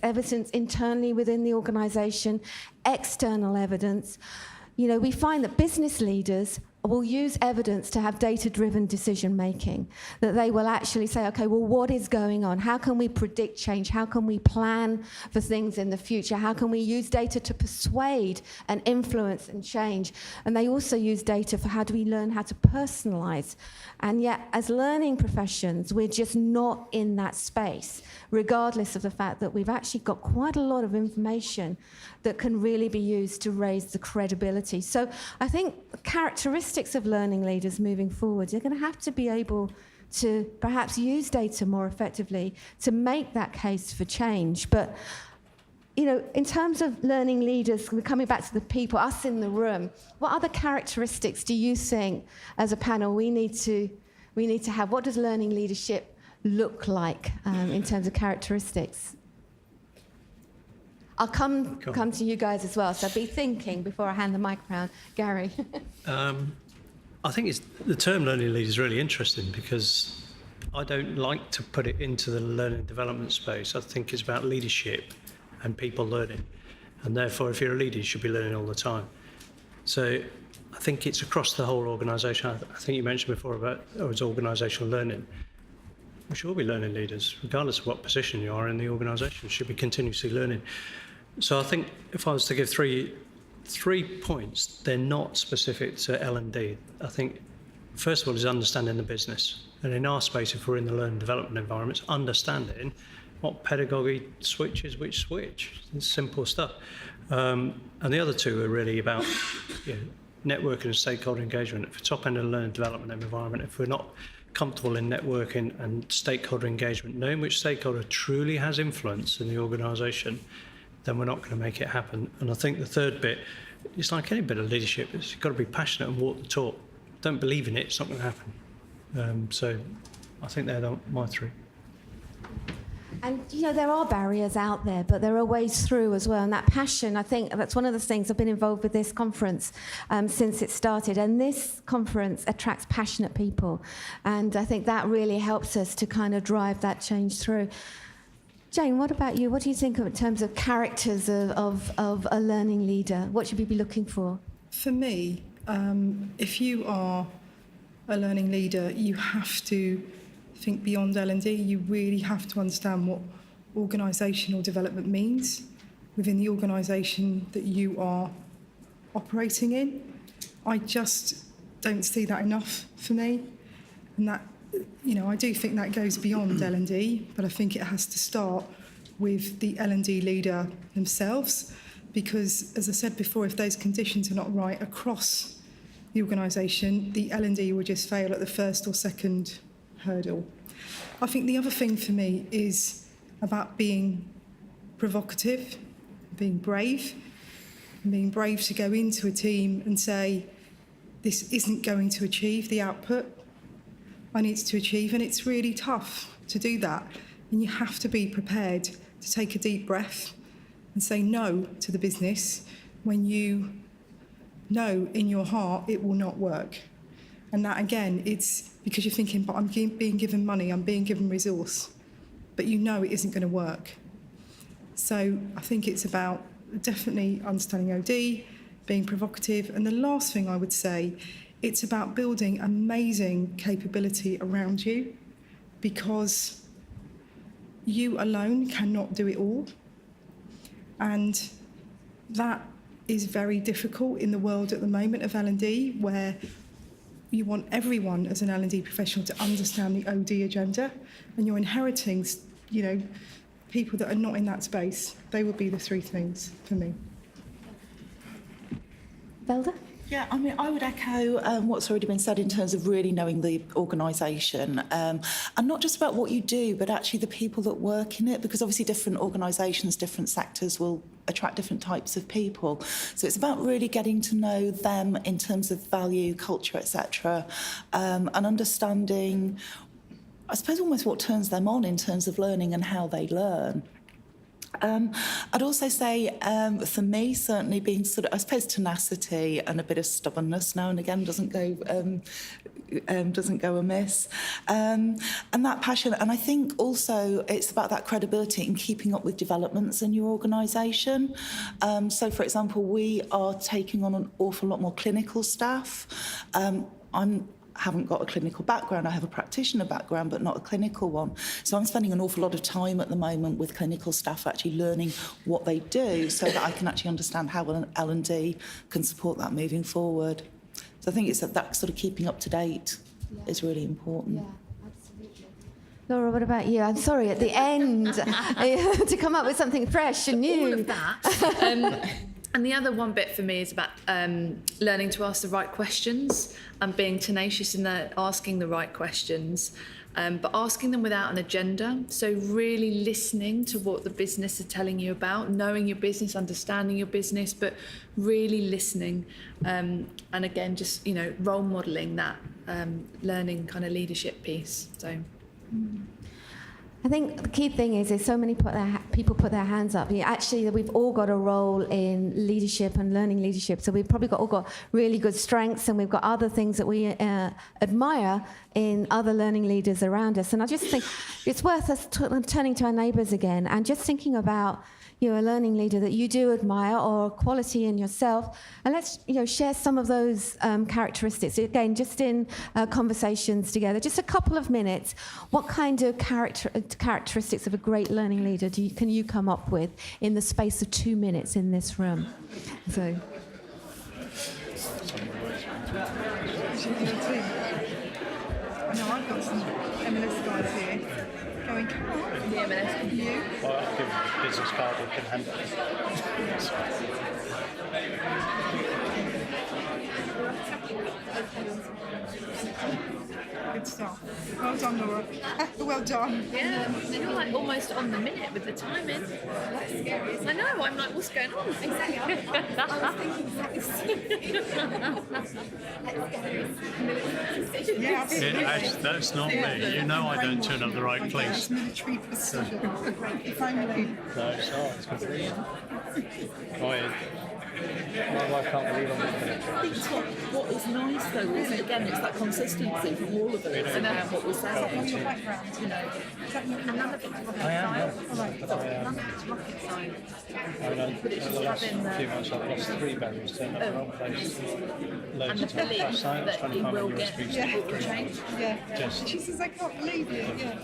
internally within the organisation, external evidence. We find that business leaders will use evidence to have data-driven decision-making, that they will actually say, okay, well, what is going on? How can we predict change? How can we plan for things in the future? How can we use data to persuade and influence and change? And they also use data for how do we learn how to personalise. And yet, as learning professions, we're just not in that space, regardless of the fact that we've actually got quite a lot of information that can really be used to raise the credibility. So I think characteristics of learning leaders moving forward, they're going to have to be able to perhaps use data more effectively to make that case for change. But, in terms of learning leaders, we're coming back to the people, us in the room, what other characteristics do you think, as a panel, we need to have? What does learning leadership look like in terms of characteristics? I'll come to you guys as well, so be thinking before I hand the mic around. Gary. I think the term learning leader is really interesting because I don't like to put it into the learning and development space. I think it's about leadership and people learning. And therefore, if you're a leader, you should be learning all the time. So I think it's across the whole organisation. I think you mentioned before about organisational learning. We should all be learning leaders, regardless of what position you are in the organisation. You should be continuously learning. So I think if I was to give three points, they're not specific to L&D. I think, first of all, is understanding the business. And in our space, if we're in the learning and development environments, understanding what pedagogy switches which switch. It's simple stuff. And the other two are really about networking and stakeholder engagement. At the top end of the learning and development environment, if we're not comfortable in networking and stakeholder engagement, knowing which stakeholder truly has influence in the organisation, then we're not going to make it happen. And I think the third bit, it's like any bit of leadership, you've got to be passionate and walk the talk. Don't believe in it, it's not going to happen. So I think they're my three. And, there are barriers out there, but there are ways through as well. And that passion, I think that's one of the things. I've been involved with this conference since it started. And this conference attracts passionate people. And I think that really helps us to kind of drive that change through. Jane, what about you? What do you think in terms of characters of a learning leader? What should we be looking for? For me, if you are a learning leader, you have to think beyond L&D. You really have to understand what organisational development means within the organisation that you are operating in. I just don't see that enough for me. And that, I do think that goes beyond L&D, but I think it has to start with the L&D leader themselves, because, as I said before, if those conditions are not right across the organisation, the L&D will just fail at the first or second hurdle. I think the other thing for me is about being provocative, being brave to go into a team and say, this isn't going to achieve the output I need to achieve, and it's really tough to do that. And you have to be prepared to take a deep breath and say no to the business when you know in your heart it will not work. And that, again, it's because you're thinking, but I'm being given money, I'm being given resource, but you know it isn't going to work. So I think it's about definitely understanding OD, being provocative, and the last thing I would say, it's about building amazing capability around you, because you alone cannot do it all. And that is very difficult in the world at the moment of L&D, where you want everyone as an L&D professional to understand the OD agenda, and you're inheriting, people that are not in that space. They would be the three things for me. Velda? Yeah, I mean, I would echo what's already been said in terms of really knowing the organisation, and not just about what you do, but actually the people that work in it, because obviously different organisations, different sectors will attract different types of people. So it's about really getting to know them in terms of value, culture, etc., and understanding, I suppose, almost what turns them on in terms of learning and how they learn. I'd also say, for me, certainly being sort of, I suppose, tenacity and a bit of stubbornness now and again doesn't go amiss, and that passion. And I think also it's about that credibility and keeping up with developments in your organisation. So, for example, we are taking on an awful lot more clinical staff. Haven't got a clinical background. I have a practitioner background, but not a clinical one. So I'm spending an awful lot of time at the moment with clinical staff actually learning what they do, so that I can actually understand how an L&D can support that moving forward. So I think it's that sort of keeping up to date is really important. Yeah, absolutely. Laura, what about you? I'm sorry, at the end, to come up with something fresh and new. All of that. And the other one bit for me is about learning to ask the right questions and being tenacious in asking the right questions, but asking them without an agenda. So really listening to what the business are telling you about, knowing your business, understanding your business, but really listening. And again, just, role modelling that learning kind of leadership piece. So. I think the key thing is so many people put their hands up. Actually, we've all got a role in leadership and learning leadership. So we've probably all got really good strengths, and we've got other things that we admire in other learning leaders around us. And I just think it's worth us turning to our neighbours again and just thinking about a learning leader that you do admire or a quality in yourself, and let's share some of those characteristics again, just in conversations together, just a couple of minutes. What kind of characteristics of a great learning leader can you come up with in the space of 2 minutes in this room? So. No, I've got some MLS guys here going, come on. The MLS. You. Well, I'll give them a business card we can hand it. Good stuff. Well done, Laura. Well done. Yeah, you're like almost on the minute with the timing. That's scary. I know, I'm like, what's going on? Exactly. I was thinking exactly. Yeah, absolutely. That's not me. I don't turn up the right place. It's military precision. If only. No, it's not. It's complete. My wife can't believe I'm in the military. I think what is nice though is, again, it's that consistency from all of us around what we're saying. What's your background? None of it's rocket I am, science. yeah. None of it's rocket science. But it's just last few months I've lost 3 barrels, turned up the wrong place. Loads of time. belief Science, that you 25 will minutes get speech. change. Yeah. She says, I can't believe it. Yeah.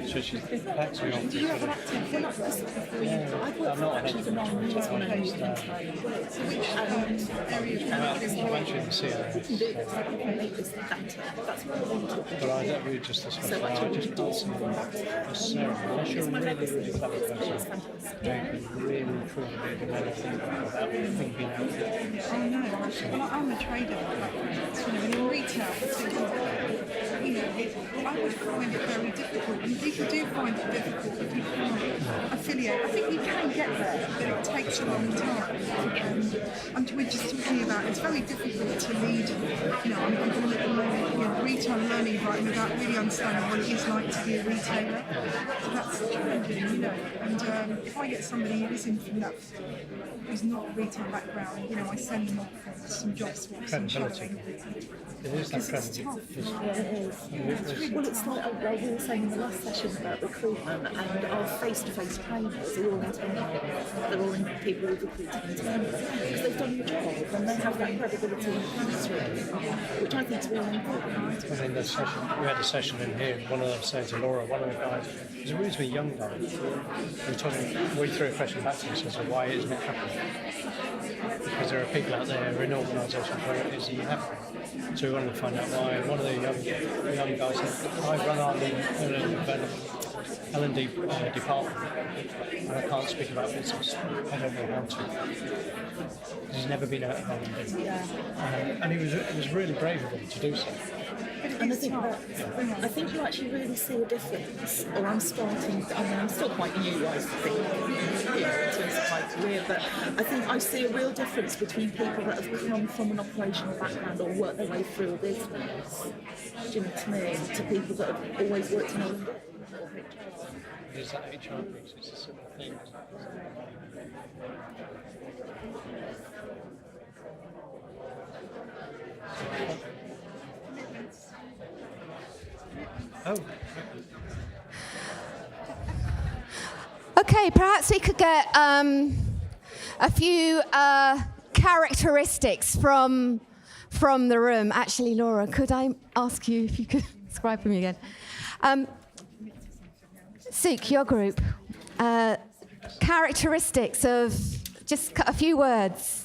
So she's back to me on Do you have an active philosophy? I've worked for actually for 9 years on an Which area I mentioned the CIA. That's what I wanted. But I don't read just this one. I just can't see unless you're a really, really clever person, you can really, truly be the better thinker without thinking out. I know. Well, I'm a trader. In retail, I would find it very difficult. And people do find it difficult if you can't affiliate brilliant. I think you can get there, but it takes a long time. And we're just talking about it's very difficult to lead. I'm going to look at my retail learning environment without really understanding what it is like to be a retailer. So that's challenging, And if I get somebody who is in from that, who's not a retail background, I send them off for some job swaps and shadowing. Because it's tough. Yeah, it is. Well, it's like we were saying in the last session about recruitment, and our face-to-face trainers are all internal. They're all people who've recruited internally because they've done the job and they have that credibility in the classroom, which I think is really important. In the session, we had a session in here, and one of them said to Laura, one of the guys, he was a reasonably young guy, we threw a question back to him, so why isn't it happening? Because there are people out there in organisations where it is happening. So we wanted to find out why. And one of the young guys said, I run our L&D department, and I can't speak about business. I don't know how to. He's never been out of L&D. And it was really brave of him to do so. And I think you actually really see a difference, or I'm still quite new, I think, in terms of my career, but I think I see a real difference between people that have come from an operational background or worked their way through a business, do you know what I mean, to people that have always worked in L&D. Is that HR piece? It's a similar thing. Oh. Okay, perhaps we could get a few characteristics from the room. Actually, Laura, could I ask you if you could describe for me again? Suk, your group. Characteristics of just a few words.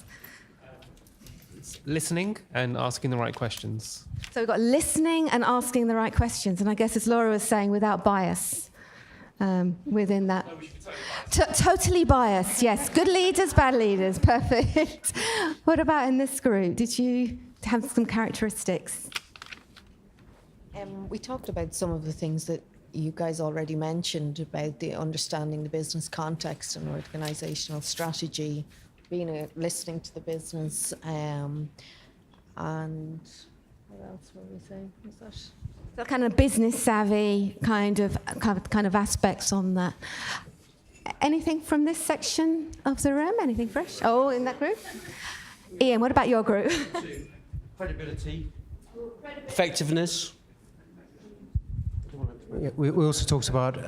Listening and asking the right questions. So we've got listening and asking the right questions, and I guess as Laura was saying, without bias within that. Totally biased, yes. Good leaders, bad leaders, perfect. What about in this group? Did you have some characteristics? We talked about some of the things that you guys already mentioned about the understanding the business context and organisational strategy, listening to the business, and what else were we saying? Was that? So kind of business savvy kind of aspects on that. Anything from this section of the room? Anything fresh? Oh, in that group? Ian, what about your group? Credibility, effectiveness. We also talked about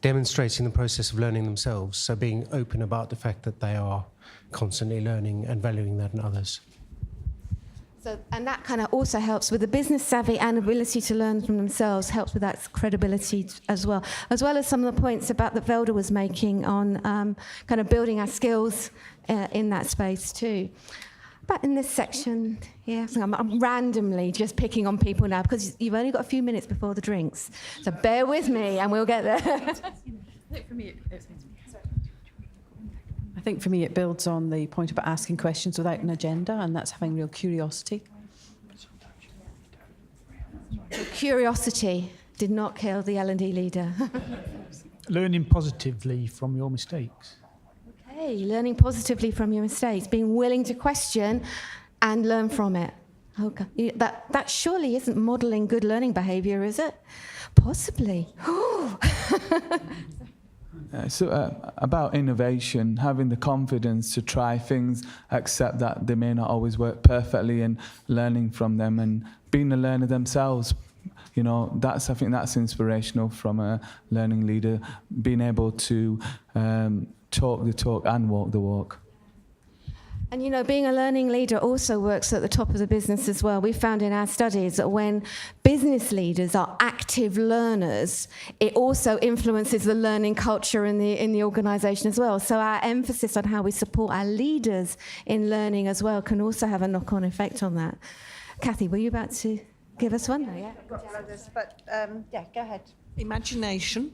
demonstrating the process of learning themselves, so being open about the fact that they are constantly learning and valuing that in others. So, and that kind of also helps with the business savvy and ability to learn from themselves, helps with that credibility as well as some of the points about that Velda was making on kind of building our skills in that space too. But in this section, yeah, so I'm randomly just picking on people now because you've only got a few minutes before the drinks. So bear with me and we'll get there. I think for me it builds on the point about asking questions without an agenda, and that's having real curiosity. So curiosity did not kill the L&D leader. Learning positively from your mistakes. Okay, learning positively from your mistakes, being willing to question and learn from it. Okay, that surely isn't modelling good learning behaviour, is it? Possibly. About innovation, having the confidence to try things, accept that they may not always work perfectly, and learning from them and being a learner themselves. I think that's inspirational from a learning leader, being able to talk the talk and walk the walk. And being a learning leader also works at the top of the business as well. We found in our studies that when business leaders are active learners, it also influences the learning culture in the organisation as well. So our emphasis on how we support our leaders in learning as well can also have a knock-on effect on that. Kathy, were you about to give us one? Yeah, but go ahead. Imagination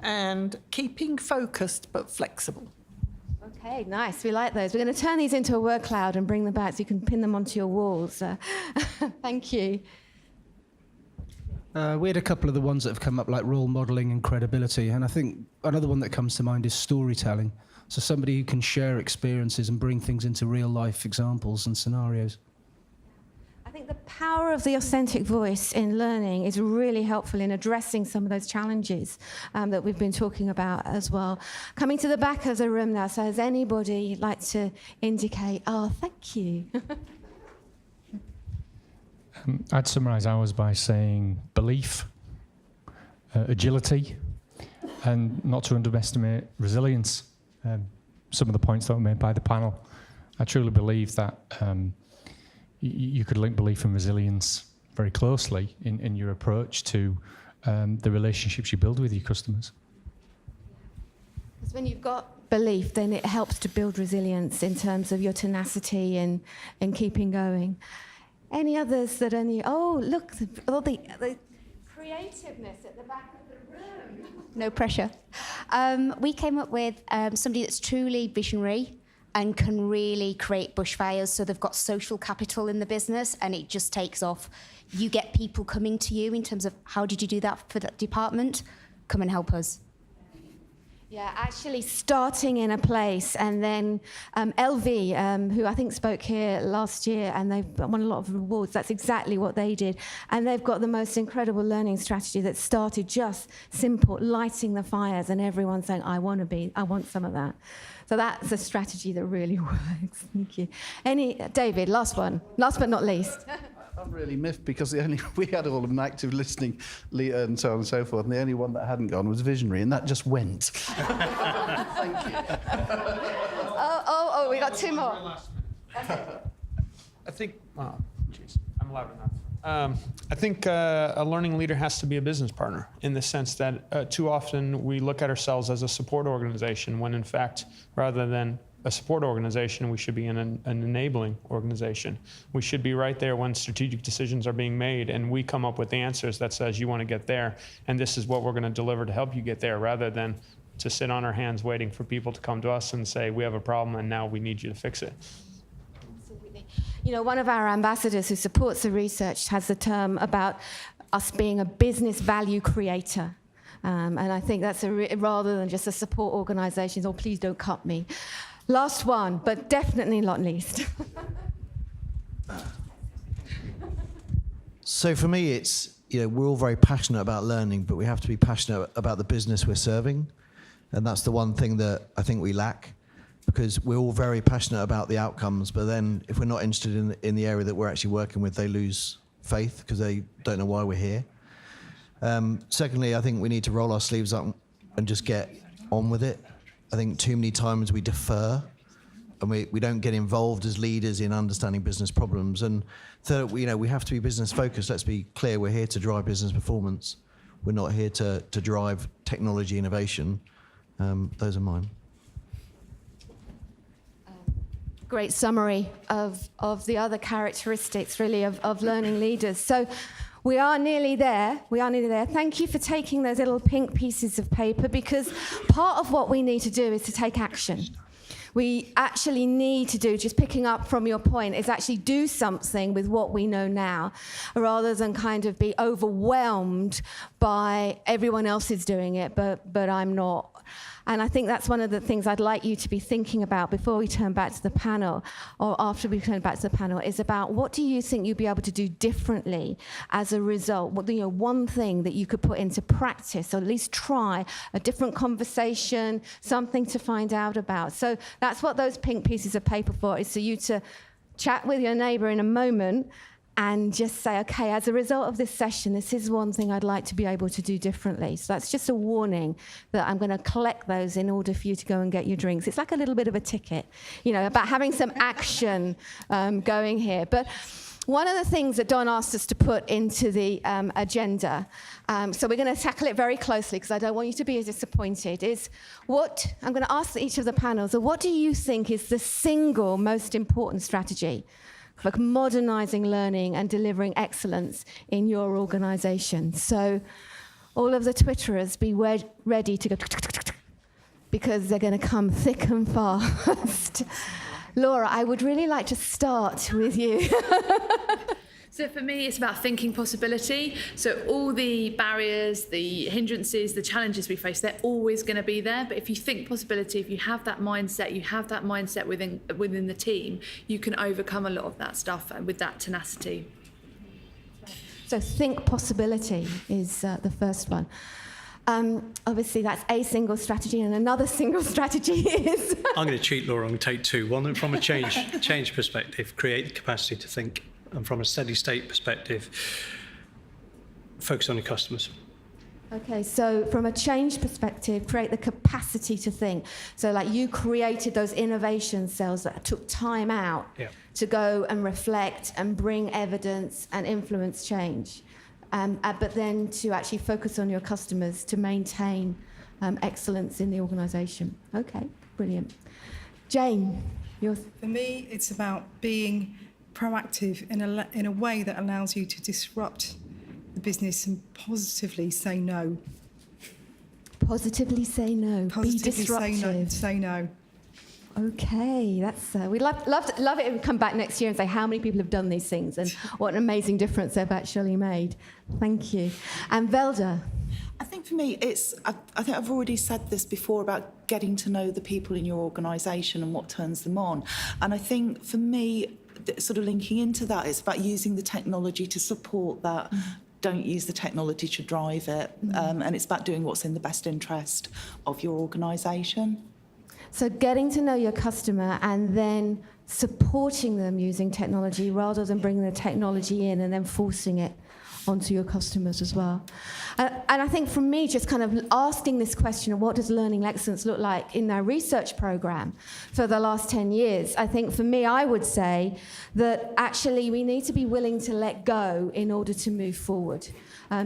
and keeping focused but flexible. Okay, nice. We like those. We're going to turn these into a word cloud and bring them back so you can pin them onto your walls. Thank you. We had a couple of the ones that have come up, like role modelling and credibility, and I think another one that comes to mind is storytelling. So somebody who can share experiences and bring things into real life examples and scenarios. I think the power of the authentic voice in learning is really helpful in addressing some of those challenges that we've been talking about as well. Coming to the back of the room now, so has anybody like to indicate? Oh, thank you. I'd summarise ours by saying belief, agility, and not to underestimate resilience. Some of the points that were made by the panel, I truly believe that you could link belief and resilience very closely in your approach to the relationships you build with your customers. Because when you've got belief, then it helps to build resilience in terms of your tenacity and keeping going. Any others that only... Oh, look, all the creativeness at the back of the room. No pressure. We came up with somebody that's truly visionary and can really create bushfires, so they've got social capital in the business and it just takes off. You get people coming to you in terms of, how did you do that for that department? Come and help us. Yeah, actually starting in a place, and then LV, who I think spoke here last year, and they've won a lot of awards. That's exactly what they did. And they've got the most incredible learning strategy that started just simple, lighting the fires, and everyone saying, I want some of that. So that's a strategy that really works. Thank you. David, last one, last but not least. I'm really miffed because we had all of them active listening and so on and so forth, and the only one that hadn't gone was visionary, and that just went. Thank you. We got two more. I think, I'm loud enough. I think a learning leader has to be a business partner, in the sense that too often we look at ourselves as a support organization, when in fact, rather than a support organization, we should be an enabling organization. We should be right there when strategic decisions are being made, and we come up with the answers that says, you want to get there, and this is what we're going to deliver to help you get there, rather than to sit on our hands waiting for people to come to us and say, we have a problem and now we need you to fix it. Absolutely. You know, one of our ambassadors who supports the research has the term about us being a business value creator. And I think that's rather than just a support organisation, or please don't cut me. Last one, but definitely not least. So for me, it's, we're all very passionate about learning, but we have to be passionate about the business we're serving. And that's the one thing that I think we lack, because we're all very passionate about the outcomes, but then if we're not interested in the area that we're actually working with, they lose faith because they don't know why we're here. Secondly, I think we need to roll our sleeves up and just get on with it. I think too many times we defer and we don't get involved as leaders in understanding business problems. And third, we have to be business focused. Let's be clear, we're here to drive business performance. We're not here to drive technology innovation. Those are mine. Great summary of the other characteristics, really, of learning leaders. So we are nearly there. Thank you for taking those little pink pieces of paper, because part of what we need to do is to take action. We actually need to do, just picking up from your point, is actually do something with what we know now, rather than kind of be overwhelmed by everyone else is doing it, but I'm not. And I think that's one of the things I'd like you to be thinking about before we turn back to the panel, or after we turn back to the panel, is about what do you think you'd be able to do differently as a result? One thing that you could put into practice, or at least try a different conversation, something to find out about. So that's what those pink pieces of paper for, is for you to chat with your neighbour in a moment and just say, okay, as a result of this session, this is one thing I'd like to be able to do differently. So that's just a warning that I'm going to collect those in order for you to go and get your drinks. It's like a little bit of a ticket, about having some action going here. But one of the things that Don asked us to put into the agenda, so we're going to tackle it very closely because I don't want you to be disappointed, is what I'm going to ask each of the panels, what do you think is the single most important strategy for modernising learning and delivering excellence in your organisation? So all of the Twitterers, be ready to go, because they're going to come thick and fast. Laura, I would really like to start with you. So for me, it's about thinking possibility. So all the barriers, the hindrances, the challenges we face, they're always going to be there. But if you think possibility, if you have that mindset within the team, you can overcome a lot of that stuff with that tenacity. So think possibility is the first one. Obviously, that's a single strategy, and another single strategy is... I'm going to cheat, Laura. I'm going to take two. One from a change perspective, create the capacity to think, and from a steady state perspective, focus on your customers. Okay, so from a change perspective, create the capacity to think. So like you created those innovation cells that took time out to go and reflect and bring evidence and influence change. But then to actually focus on your customers to maintain excellence in the organisation. Okay, brilliant. Jane, yours. For me, it's about being proactive in a way that allows you to disrupt the business and positively say no. Positively say no. Be disruptive. Say no. Okay, that's we'd love it if we come back next year and say how many people have done these things and what an amazing difference they've actually made. Thank you. And Velda. I think for me, I think I've already said this before about getting to know the people in your organisation and what turns them on. And I think for me, sort of linking into that, it's about using the technology to support that. Don't use the technology to drive it. And it's about doing what's in the best interest of your organisation. So getting to know your customer and then supporting them using technology rather than bringing the technology in and then forcing it onto your customers as well. And I think for me, just kind of asking this question of what does learning excellence look like in our research program for the last 10 years, I think for me, I would say that actually we need to be willing to let go in order to move forward.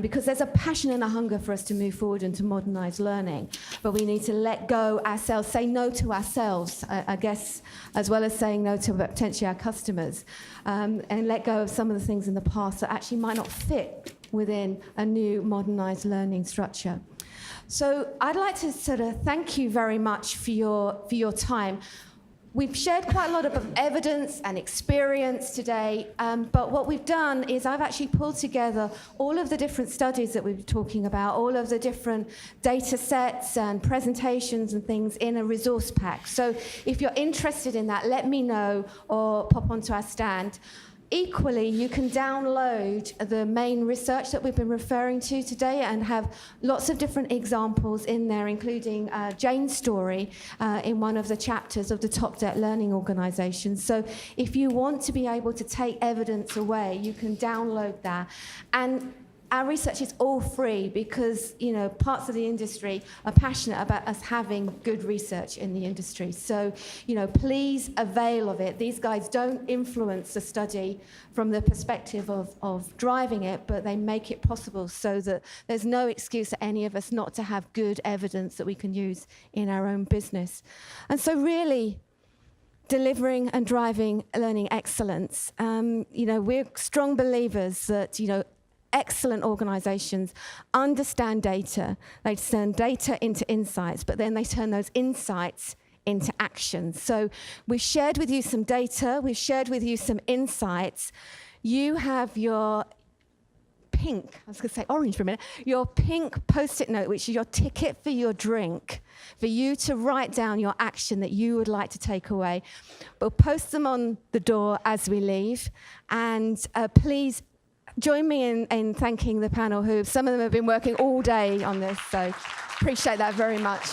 Because there's a passion and a hunger for us to move forward and to modernise learning. But we need to let go ourselves, say no to ourselves, I guess, as well as saying no to potentially our customers, and let go of some of the things in the past that actually might not fit within a new modernised learning structure. So I'd like to sort of thank you very much for your time. We've shared quite a lot of evidence and experience today, but what we've done is I've actually pulled together all of the different studies that we've been talking about, all of the different data sets and presentations and things in a resource pack. So if you're interested in that, let me know or pop onto our stand. Equally, you can download the main research that we've been referring to today and have lots of different examples in there, including Jane's story in one of the chapters of the Top Debt Learning Organisation. So if you want to be able to take evidence away, you can download that. And our research is all free because, you know, parts of the industry are passionate about us having good research in the industry. So, you know, please avail of it. These guys don't influence the study from the perspective of driving it, but they make it possible so that there's no excuse for any of us not to have good evidence that we can use in our own business. And so really, delivering and driving learning excellence, you know, we're strong believers that, you know, excellent organisations understand data. They turn data into insights, but then they turn those insights into action. So we've shared with you some data. We've shared with you some insights. You have your pink, I was going to say orange for a minute, your pink Post-it note, which is your ticket for your drink, for you to write down your action that you would like to take away. We'll post them on the door as we leave. And please join me in thanking the panel, who some of them have been working all day on this, so appreciate that very much.